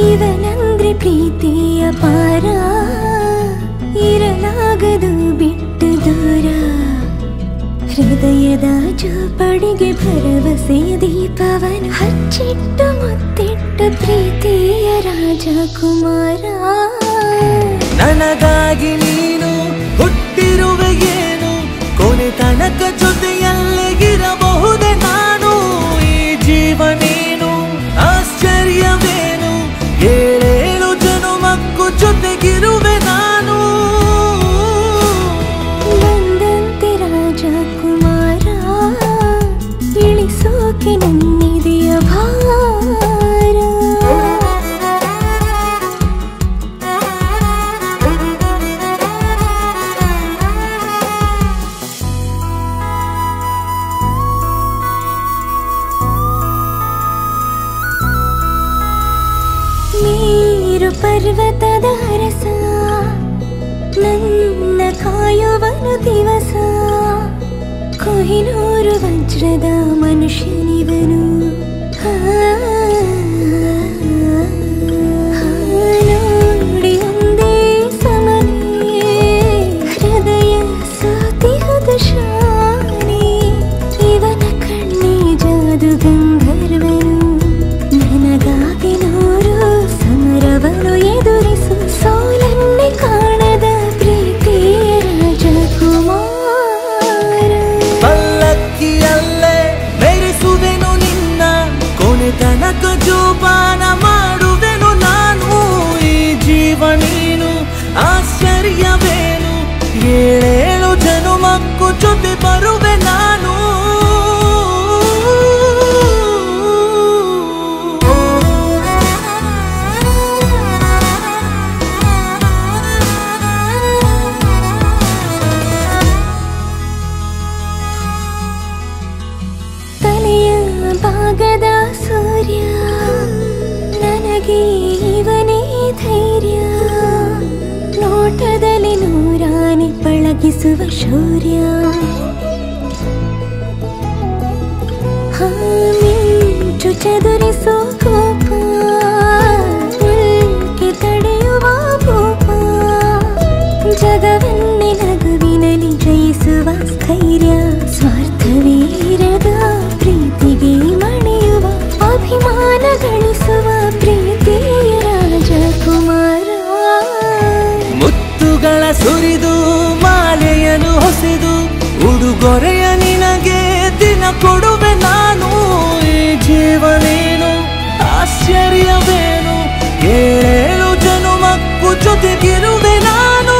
ಇವನಂದ್ರೆ ಪ್ರೀತಿಯ ಪಾರ ಇರಲಾಗದು ಬಿಟ್ಟು ದೂರ ಹೃದಯದ ಜೋಪಡಿಗೆ ಭರವಸೆಯ ದೀಪವನು ಹಚ್ಚಿಟ್ಟು ಮುತ್ತಿಟ್ಟು ಪ್ರೀತಿಯ ರಾಜಕುಮಾರ ನನಗಾಗಿ ನೀನು ಹುಟ್ಟಿರುವೆ ಏನು ಕೊನೆ ತನಕ ಜೊತೆಯಲ್ಲಿಗಿರಬಹುದೇ ನಾನು ಈ ಜೀವ ನೀನು ಆಶ್ಚರ್ಯವೇನು ಏಳೇಳು ಜನುಮಕ್ಕೂ ಜೊತೆಗಿರುವೆ ನಾನು ಬಂದಂತೆ ರಾಜಕುಮಾರ ಇಳಿಸೋಕೆ ನನ್ನಿದೆಯ ಭಾರ ನೀರು ಪರ್ವತದ ರಸ ನನ್ನ ಕಾಯುವನು ದಿವಸ ಕೊಹಿನೂರು ವಜ್ರದ ಮನುಷ್ಯನಿವನು ನೋಡಿ ಒಂದೇ ಸಮನೆ ಹೃದಯ ಸೋತಿಹದ ಶಾನೆ ಇವನ ಕಣ್ಣಿ ಜಾದು ಗಂಧರ್ವನು ನನಗಾಗಿ ನೂರು ಸಮರವನು ಎದುರಿಸು ಸೋಲನ್ನೇ ಕಾಣದ ಪ್ರೀತಿಯ ರಾಜಕುಮಾರ ಪಲ್ಲಕ್ಕಿಯಲ್ಲೇ ಮೆರೆಸುವೆನು ನಿನ್ನ ಕೊನೆ ತನಕ ಜೋಪಾನ ಮಾಡುವೆನು ನಾನು ಈ ಜೀವ ನೀನು ಆಶ್ಚರ್ಯವೇನು ಏಳೇಳು ಜನುಮಕ್ಕೂ ಜೊತೆ ಬರುವೆ ನಾನು ತಲೆಯ ಭಾಗದ ಸೂರ್ಯ ನನಗೆ ಇವನೇ ಧೈರ್ಯ ನೋಟದಲ್ಲಿ ನೂರಾನೆ ಪಳಗಿಸುವ ಶೌರ್ಯ ಮಿಂಚು ಚದುರಿಸೋ ಕೋಪ ಉಲ್ಕೆ ತಡೆಯುವ ಭೂಪ ಜಗವನ್ನೇ ನಗುವಿನಲ್ಲಿ ಜಯಿಸುವ ಸ್ಥೈರ್ಯ ಸ್ವಾರ್ಥವೀರದ ಪ್ರೀತಿಗೆ ಮಣಿಯುವ ಅಭಿಮಾನ ಗಳಿಸುವ ಪ್ರೀತಿಯ ರಾಜಕುಮಾರ ಮುತ್ತುಗಳ ಸುರಿದು ಮಾಲೆಯನ್ನು ಹೊಸೆದು ಉಡುಗೊರೆಯ ನಿನಗೆ ದಿನ ಕೊಡುವೆ ನಾನು ಈ ಜೀವ ನೀನು ಆಶ್ಚರ್ಯವೇನು ಏಳೇಳು ಜನುಮಕ್ಕೂ ಜೊತೆಗಿರುವೆ ನಾನು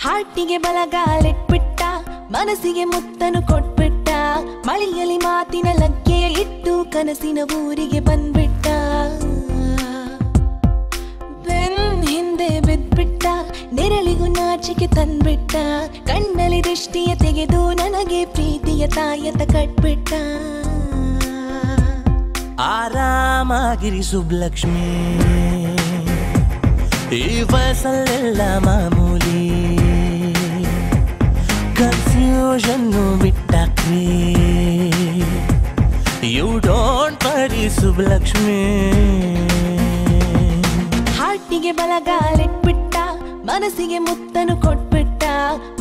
ಹಾಟಿಗೆ ಬಲಗಾಲಿಟ್ಬಿಟ್ಟ ಮನಸ್ಸಿಗೆ ಮುತ್ತನು ಕೊಟ್ಬಿಟ್ಟ ಮಳೆಯಲ್ಲಿ ಮಾತಿನ ಲಗ್ಗೆಯ ಇಟ್ಟು ಕನಸಿನ ಊರಿಗೆ ಬಂದ್ಬಿಟ್ಟ ಬೆನ್ ಹಿಂದೆ ಬಿದ್ಬಿಟ್ಟ ನೆರಳಿಗೂ ನಾಚಿಕೆ ತಂದ್ಬಿಟ್ಟ ಕಣ್ಣಲ್ಲಿ ದೃಷ್ಟಿಯ ತೆಗೆದು ನನಗೆ ಪ್ರೀತಿಯ ತಾಯತ ಕಟ್ಬಿಟ್ಟ ಆರಾಮಾಗಿರಿ ಸುಬ್ಲಕ್ಷ್ಮಿ ಈ ವಯಸ್ಸಲ್ಲೆಲ್ಲ ಮಾಮೂಲಿ ಕನ್ಫ್ಯೂಷನ್ನು ಬಿಟ್ಟಾಕ್ರಿ ಯು ಡೋಂಟ್ ವರಿ ಸುಬ್ಲಕ್ಷ್ಮಿ ಹಾಟಿಗೆ ಬಲಗಾಲಿಟ್ಬಿಟ್ಟ ಮನಸ್ಸಿಗೆ ಮುತ್ತನು ಕೊಟ್ಬಿಟ್ಟ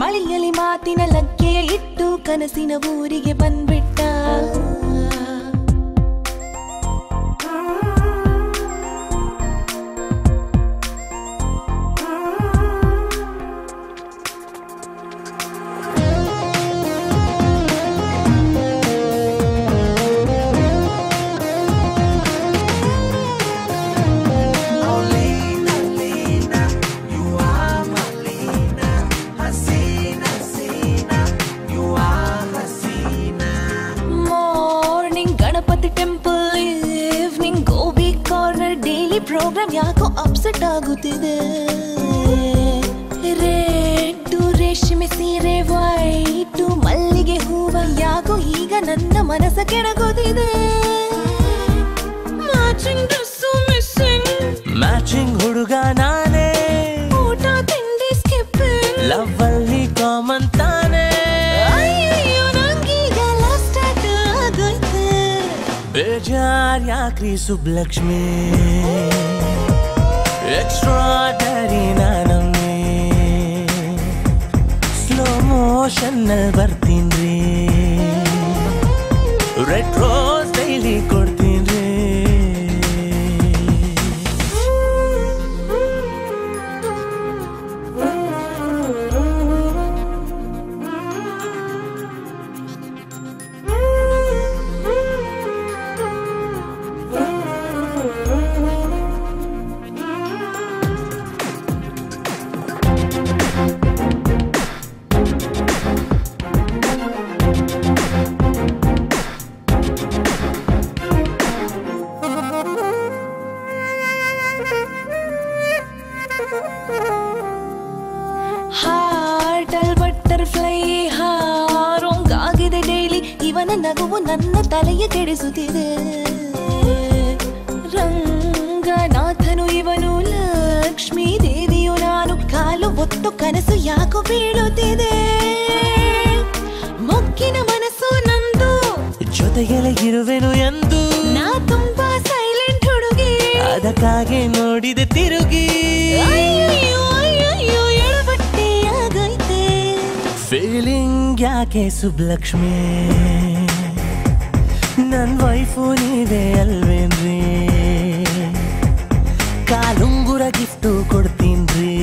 ಮಳೆಯಲ್ಲಿ ಮಾತಿನ ಲಗ್ಗೆಯ ಇಟ್ಟು ಕನಸಿನ ಊರಿಗೆ ಬಂದ್ಬಿಟ್ಟ ಪ್ರೋಗ್ರಾಮ್ ಯಾಕೋ ಅಪ್ಸೆಟ್ ಆಗುತ್ತಿದೆ ರೆಡ್ ರೇಷ್ಮೆ ಸೀರೆ ವೈಟ್ ಮಲ್ಲಿಗೆ ಹೂವ ಯಾಕೋ ಈಗ ನನ್ನ ಮನಸ್ಸ ಕೆಡಗೋದಿದೆ ಮ್ಯಾಚಿಂಗ್ ಡ್ರೆಸ್ಸು ಮಿಸ್ಸಿಂಗ್ ಮ್ಯಾಚಿಂಗ್ ಹುಡುಗ ನಾನೇ ಊಟ ತಿಂಡಿ ಸ್ಕಿಪ್ಪಿಂಗ್ ಲವ್ ಅಲ್ಲಿ ಕಾಮನ್ ತಾನೇ ಅಯ್ಯೋ ನಂಗೀಗ ಸ್ಟಾರ್ಟ್ ಆಗೋಯ್ತು ಬೇಜಾರ್ ಯಾಕ್ರಿ ಸುಬ್ಲಕ್ಷ್ಮಿ ಎಕ್ಸ್ಟ್ರಾಡರಿ ನಾನಮ್ಮಿ ಸ್ಲೋ ಮೋಷನ್ನಲ್ಲಿ ಬರ್ತೀನ್ರಿ ರೆಡ್ ರೋಸ್ ಡೈಲಿ ಕೊಡ್ತೀನ್ರಿ ಹಾರ್ಟಲ್ ಬಟರ್ಫ್ಲೈ ಹಾರೋಂಗಾಗಿದೆ ಡೈಲಿ ಇವನ ನಗುವು ನನ್ನ ತಲೆಯ ಕೆಡಿಸುತ್ತಿದೆ ರಂಗನಾಥನು ಇವನು ಲಕ್ಷ್ಮೀ ದೇವಿಯು ನಾನು ಕಾಲು ಒತ್ತು ಕನಸು ಯಾಕೋ ಬೀಳುತ್ತಿದೆ ಮೊಗ್ಗಿನ ಮನಸ್ಸು ನಂದು ಜೊತೆಗೆಲೆ ಇರುವೆನು ಎಂದು ನಾ ತುಂಬಾ ಸೈಲೆಂಟ್ ಹುಡುಗಿ ಅದಕ್ಕಾಗಿ ನೋಡಿದೆ ತಿರುಗಿ ಅಯ್ಯಯ್ಯೋ ಅಯ್ಯಯ್ಯೋ ಎಳಬಟ್ಟೆ ಆಗೈತೆ ಫೀಲಿಂಗ್ ಯಾಕೆ ಸುಬ್ಲಕ್ಷ್ಮಿ ನನ್ ವೈಫು ನೀವೇ ಅಲ್ವೇನ್ರಿ ಕಾಲುಂಗುರ ಗಿಫ್ಟು ಕೊಡ್ತೀನ್ರಿ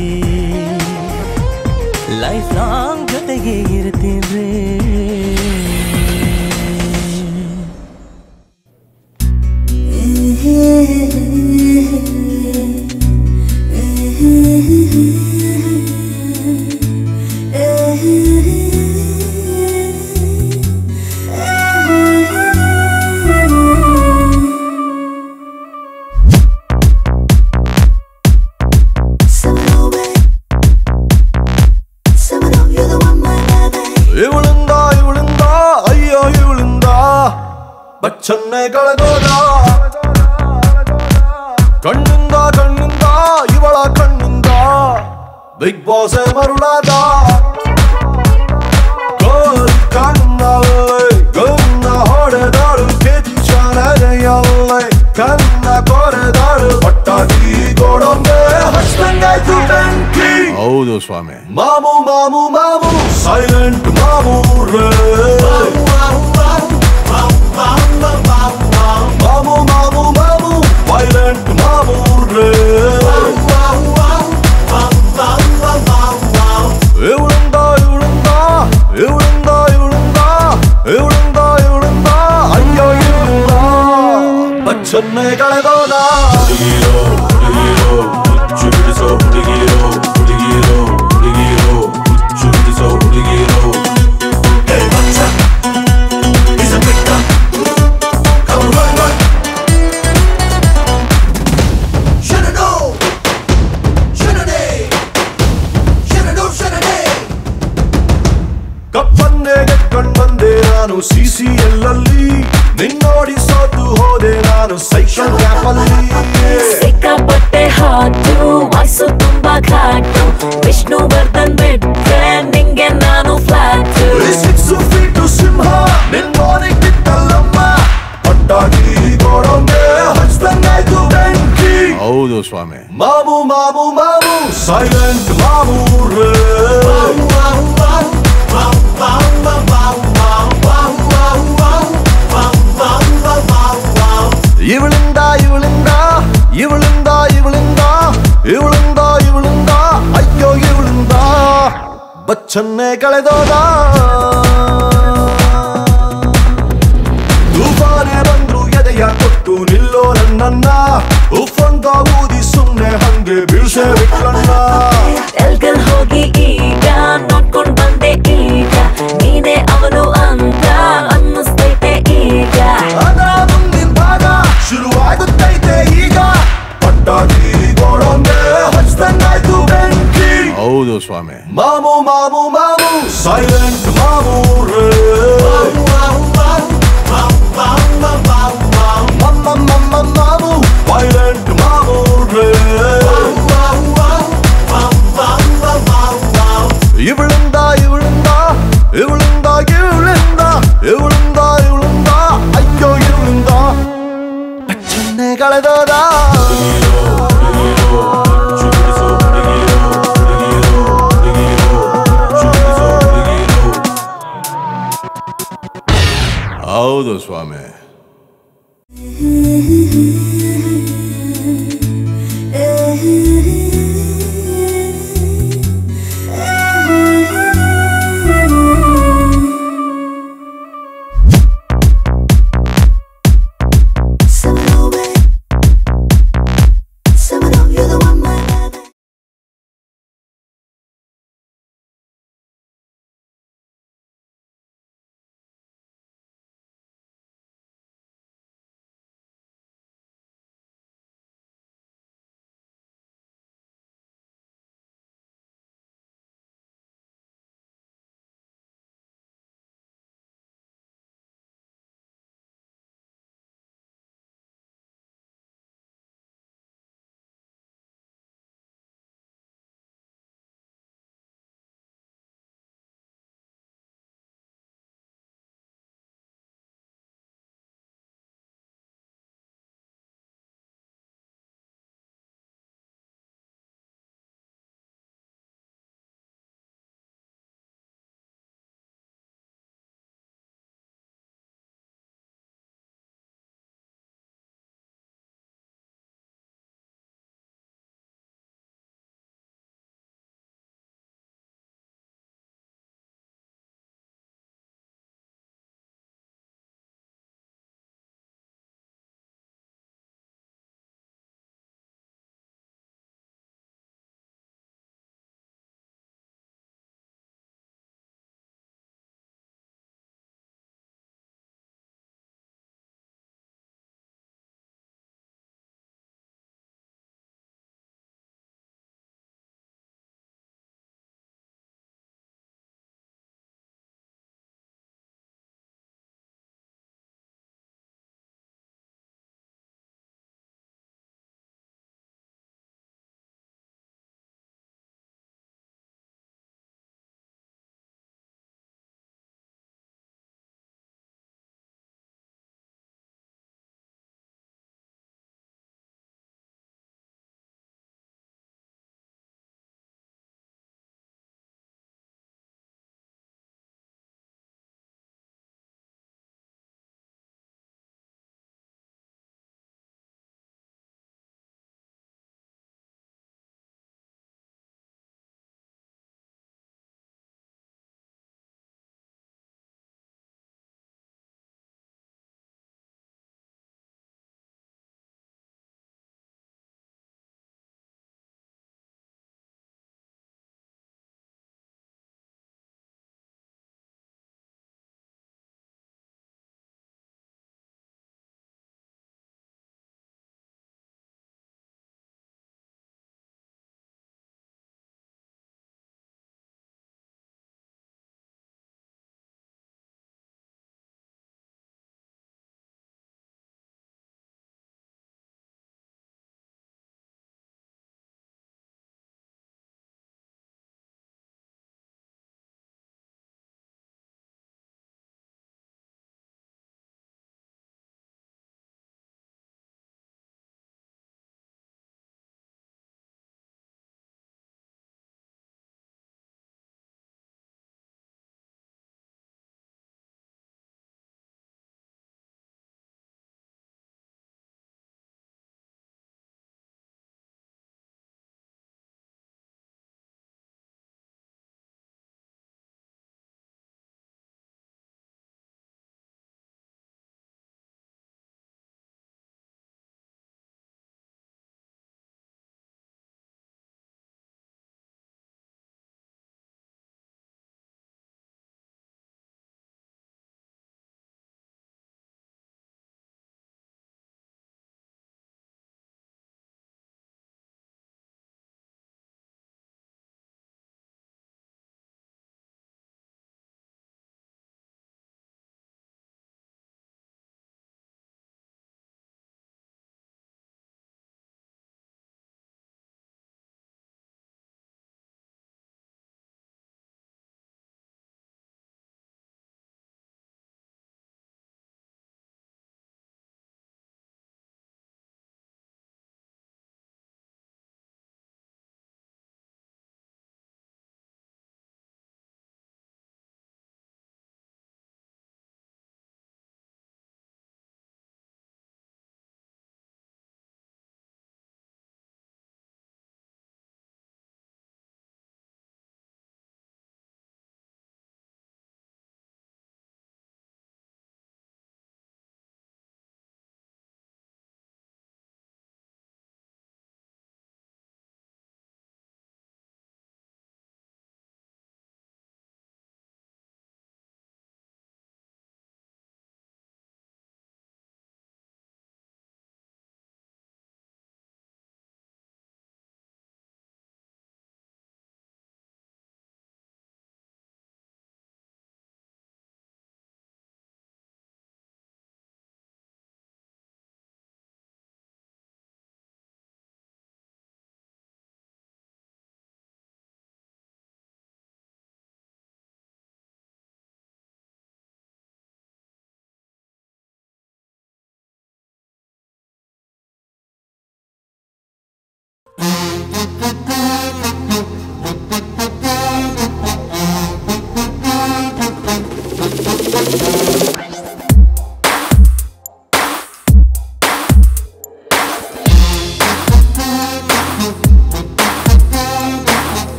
ಲೈಫ್ ಲಾಂಗ್ ಜೊತೆಗೆ ಇರ್ತೀನ್ರಿ ಇವಳಿಂದ ಅಯ್ಯೋ ಇವಳಿಂದ ಬಚ್ಚನ್ನೆ ಕಳೆದೋದ ಕಣ್ಣಿಂದ ಇವಳ ಕಣ್ಣಿಂದ ಬಿಗ್ ಬಾಸ್ ಮರುಳಾದ ಕಣ್ಣ ಹೊಡೆದಾಳು ಕಿಚ್ಚನೆಯಲ್ಲಿ ಕಣ್ಣ ಕೊರೆದಾಳು ಪಟ್ಟಾಕಿ ಗೋಡೊಂಬೆ ಹಚ್ಚಂಗಾಯ್ತು ಬೆಂಕಿ ಹೌದು ಸ್ವಾಮಿ ಮಾಮು ಮಾಮು ಮಾಮು ಸೈಲೆಂಟ್ ಮಾಮು ರೇ ಬಚ್ಚನ್ನೇ ಕಳೆದೋದ ಕಪ್ಪನ್ನೇ ಗೆಟ್ಕೊಂಡ್ ಬಂದೆ ನಾನು CCL ಅಲ್ಲಿ ನಿನ್ನೋಡಿ ಸೋತು ಹೋದೆ ನಾನು ಸೈಕಲ್ ಗ್ಯಾಪಲ್ಲಿ ಸಿಕ್ಕಾಪಟ್ಟೆ ಹಾಟು ವಯಸ್ಸು ತುಂಬಾ ಘಾಟು ವಿಷ್ಣುವರ್ಧನ್ ಬಿಟ್ರೆ ನಿಂಗೆ ನಾನು ಫ್ಲಾಟ್ 6 ಫೀಟು ಸಿಂಹ ನಿನ್ನೋನಿಗೆ ಬಿಟ್ಟಲ್ಲಮ್ಮ ಪಟ್ಟಾಗಿ ಗೋಡೊಂಗೆ ಹಚ್ದಂಗಾಯ್ತು ಬೆಂಕಿ ಹೌದು ಸ್ವಾಮಿ ಮಾಮು ಮಾಮು ಮಾಮು ಸೈಲೆಂಟ್ ಮಾಮು ರೇ ಇವಳಿಂದ ಇವಳಿಂದ ಇವಳಿಂದ ಇವಳಿಂದ ಇವಳಿಂದ ಇವಳಿಂದ ಅಯ್ಯೋ ಇವಳಿಂದ ಬಚ್ಚನ್ನೇ ಕಳೆದೋದ ತೂಫಾನೆ ಬಂದ್ರು ಎದೆಯ ಕೊಟ್ಟು ನಿಲ್ಲೋ ನನ್ನನ್ನ ಉಫಂದ ಊದಿ ಸುಮ್ನೆ ಹಂಗೆ ಬೀಳ್ಸೆ ಬಿಟ್ಲಣ್ಣ ಎಲ್ಗಲ್ ಹೋಗಿ ಈಗ ನೋಡ್ಕೊಂಡ್ ಬಂದೆ ಈಗ ನೀನೇ ಅವನು ಅಂತ ಅನ್ನಿಸ್ತೈತೆ ಈಗ ಅದ ಮುಂದಿನ ಭಾಗ ಶುರುವಾಗುತ್ತೈತೆ ಈಗ ಪಟ್ಟಾಗಿ ಗೋಡೊಂಗೆ ಹಚ್ದಂಗಾಯ್ತು ಬೆಂಕಿ ಹೌದು ಸ್ವಾಮಿ ಮಾಮು ಮಾಮು ಮಾಮು ಸೈಲೆಂಟ್ ಮಾಮು ರೇ ಮಾಮು ವೈಲೆಂಟ್ ಮಾಮು ರೇ ಇವಳಿಂದ ಇವಳಿಂದ ಇವಳಿಂದ ಇವಳಿಂದ ಇವಳಿಂದ ಇವಳಿಂದ ಅಯ್ಯೋ ಇವಳಿಂದ ಬಚ್ಚನ್ನೇ ಕಳೆದೋದ ಹೌದು ಸ್ವಾಮಿ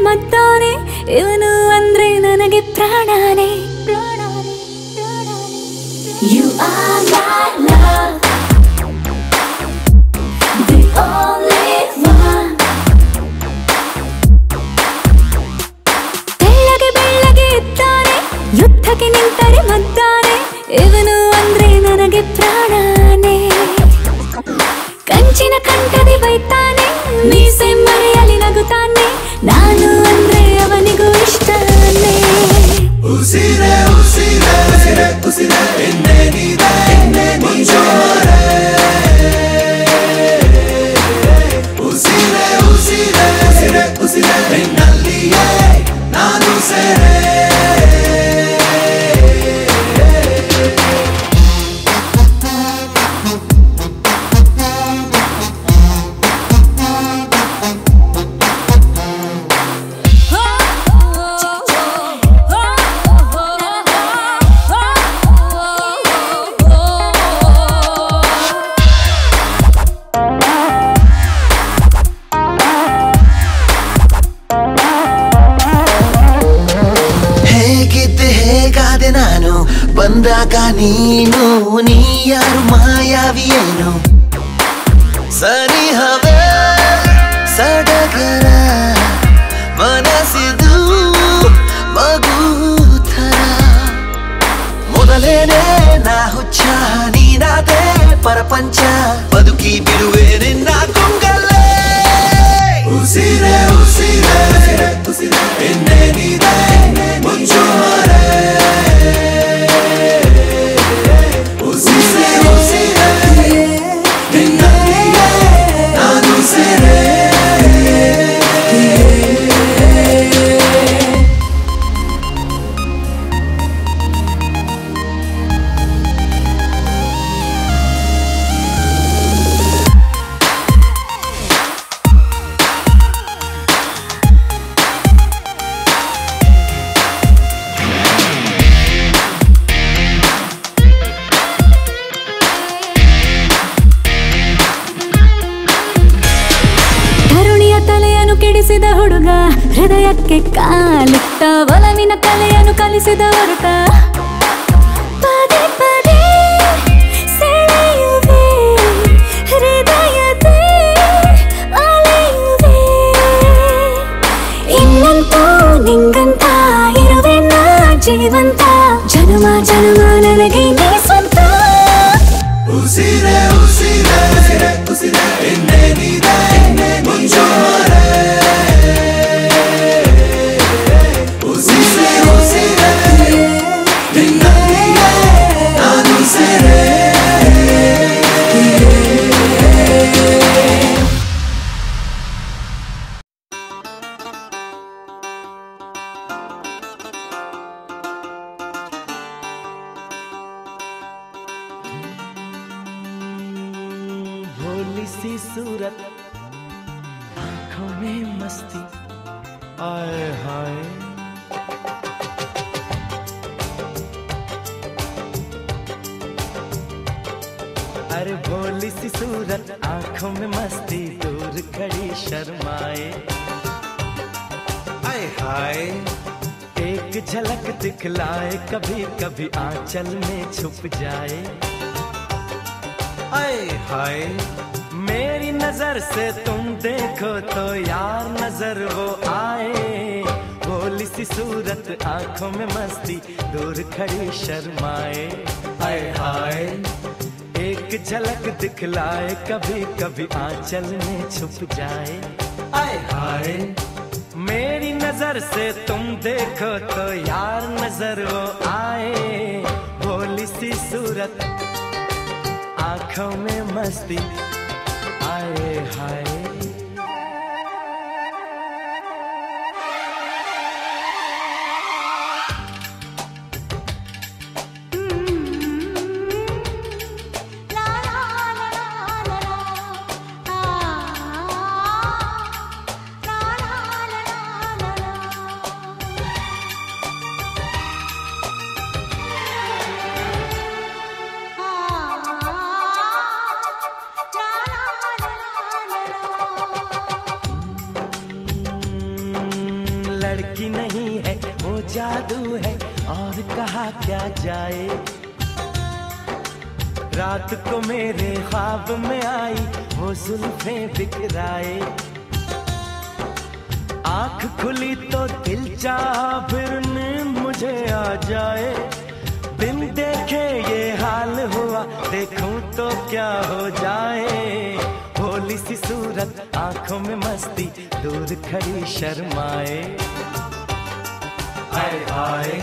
ಮದ್ದಾನೆ ಇವನು ಅಂದ್ರೆ ನನಗೆ ಪ್ರಾಣಾನೆ. You are my love, the only one. ತೆಳ್ಳಗೆ ಬೆಳ್ಳಗೆ ಇದ್ದಾನೆ, ಯುದ್ಧಕ್ಕೆ ನಿಂತರೆ ಮದ್ದಾನೆ ಇವನು ಅಂದ್ರೆ ನನಗೆ ಪ್ರಾಣಾನೆ. ಕಂಚಿನ ಕಂಠದಿ ಬೈತಾನೆ, ಮೀಸೆ ಮರೆಯಲಿ ನಗುತ್ತಾನೆ, ನಾನು ಅಂದ್ರೆ ಅವನಿಗೂ ಇಷ್ಟನೇ. ಉಸಿರೇ ಉಸಿರೇ ಉಸಿರೇ ಉಸಿರೇ ಎನ್ನೆ ನೀದೆ ಮುಂಚೂರೆ. ಉಸಿರೇ ಉಸಿರೇ ಉಸಿರೇ ಉಸಿರೇ ನಿನ್ನಲ್ಲಿಯೇ ನಾನು ಸೇರೆ. ನಾನು ಬಂದಾಗ ನೀನು ನೀ ಯಾರು ಮಾಯಾವಿಯೇನು ಸನಿಹವೇ ಸಡಗರ ಮನಸ್ಸಿದು ಮಗುಥರ. ಮೊದಲೇನೆ ನಾ ಹುಚ್ಚ ನೀನಾದೆ ಪರಪಂಚ ಬದುಕಿ ಬಿಡುವೆ ನಿನ್ನ ಕೊಂಗಲ್ಲೇ. ಉಸಿರೇ ಉಸಿರೇ ಉಸಿರೇ ಉಸಿರೇ ಎನ್ನೆ ನೀದೆ ಮುಂಚೂರೆ. ಕೆಡಿಸಿದ ಹುಡುಗ ಹೃದಯಕ್ಕೆ ಕಾಲಿಟ್ಟ, ಒಲವಿನ ಕಲೆಯನ್ನು ಕಲಿಸಿದ ಹೊರಟ. ಪದೇ ಪದೇ ಸೆಳೆಯುವೆ ಹೃದಯದ ಅಲೆಯುವೆ. ಇನ್ನಂತೂ ನಿಂಗಂತ ಇರುವೆ ನಾ ಜೀವಂತ, ಜನ್ಮ ಜನ್ಮ ನನಗೆ ನೀ ಸ್ವಂತ. ಉಸಿರೇ ಉಸಿರೇ ಉಸಿರೇ ಉಸಿರೇ ಎನ್ನೆ ನೀದೆ ಮುಂಚೂರೆ. ಉಸಿರೇ ಉಸಿರೇ ನಿನ್ನಲ್ಲಿಯೇ ನಾನು ಸೇರೆ. भोली सी सूरत आंखों में मस्ती आए हाय. अरे भोली सी सूरत आंखों में मस्ती, दूर खड़ी शर्माए आए हाय. एक झलक दिखलाए कभी कभी आंचल में छुप जाए आए हाय. मेरी नजर से तुम देखो तो यार नजर वो आए. भोली सी सूरत आंखों में मस्ती, दूर खड़ी शर्माए आए हाय. एक झलक दिखलाए कभी कभी आंचल में छुप जाए आए हाय. मेरी नजर से तुम देखो तो यार नजर वो आए. भोली सी सूरत आंखों में मस्ती आए हाय. की नहीं है वो जादू है और कहा क्या जाए। रात को मेरे ख्वाब में आई वो जुल्फें बिखराए। आँख खुली तो दिल चाहा फिर नींद मुझे आ जाए। बिन देखे ये हाल हुआ देखूं तो क्या हो जाए। भोली सी सूरत आंखों में मस्ती दूर खड़ी शर्माए। आए आए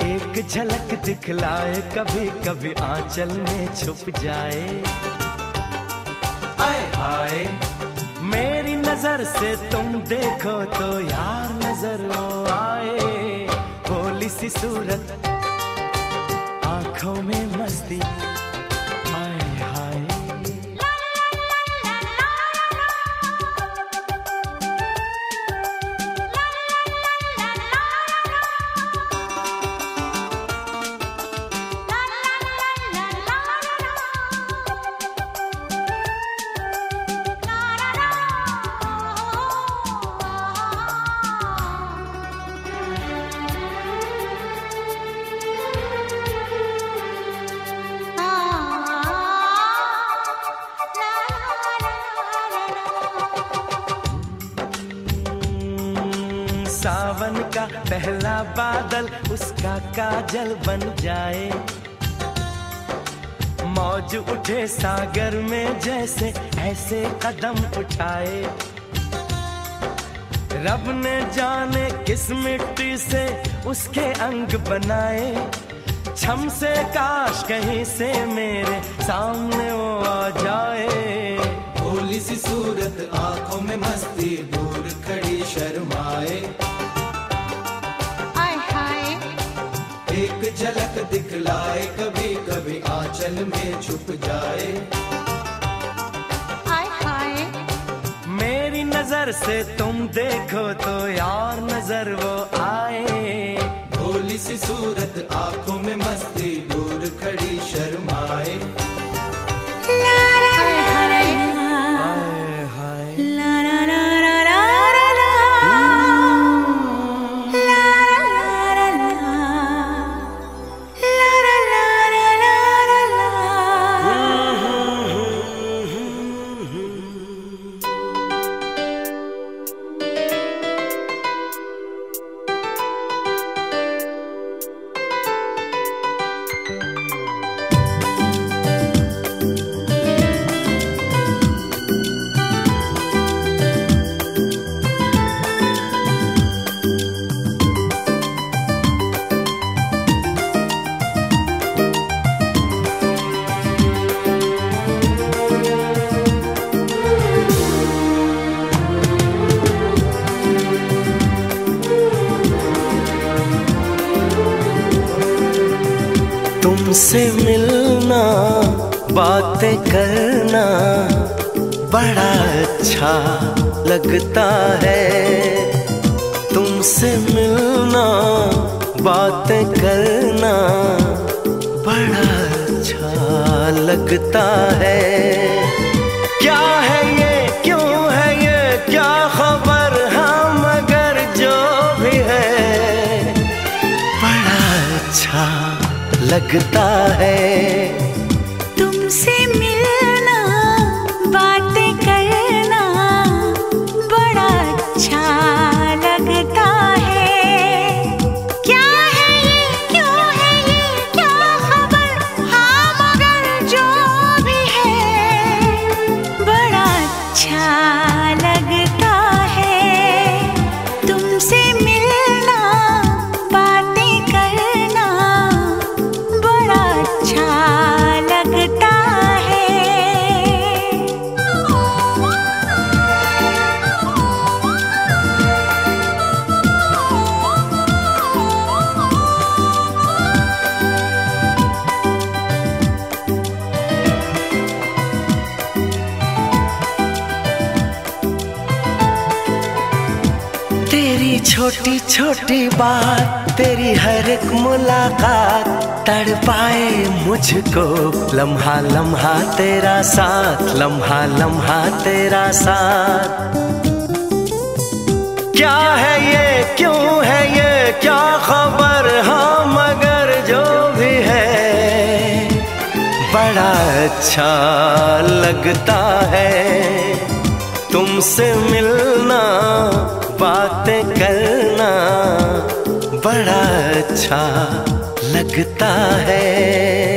एक झलक दिखलाए कभी कभी आंचल में छुप जाए। आए आए मेरी नजर से तुम देखो तो यार नजर वो आए। भोली सी सूरत आंखों में मस्ती हाय हाय। सावन का पहला बादल उसका काजल बन जाए। मौज उठे सागर में जैसे ऐसे कदम उठाए। रब ने जाने किस मिट्टी से उसके अंग बनाए। छम से काश कहीं से मेरे सामने वो आ जाए। भोली सी सूरत आंखों में मस्ती दूर खड़ी शर्माए। एक झलक दिखलाए कभी कभी आंचल में छुप जाए। हाय हाय मेरी नजर से तुम देखो तो यार नजर वो आए। भोली सी सूरत आंखों में मस्ती दूर खड़ी शर्माए। तुमसे मिलना बातें करना बड़ा अच्छा लगता है। तुमसे मिलना बातें करना बड़ा अच्छा लगता है। क्या है ये क्यों है ये क्या खबर हम मगर जो भी है बड़ा अच्छा लगता है। तुमसे मिलना बातें करना बड़ा अच्छा लगता है। क्या है ये क्यों है ये क्या खबर हाँ मगर जो भी है बड़ा अच्छा लगता है। तुमसे मिलना बातें करना बड़ा अच्छा लगता है। तेरी छोटी छोटी बात तेरी हर एक मुलाकात तड़पाए मुझको। लम्हा लम्हा तेरा साथ लम्हा लम्हा तेरा साथ। क्या है ये क्यों है ये क्या खबर, हाँ मगर जो भी है बड़ा अच्छा लगता है तुमसे मिलना, बातें करना बड़ा अच्छा लगता है।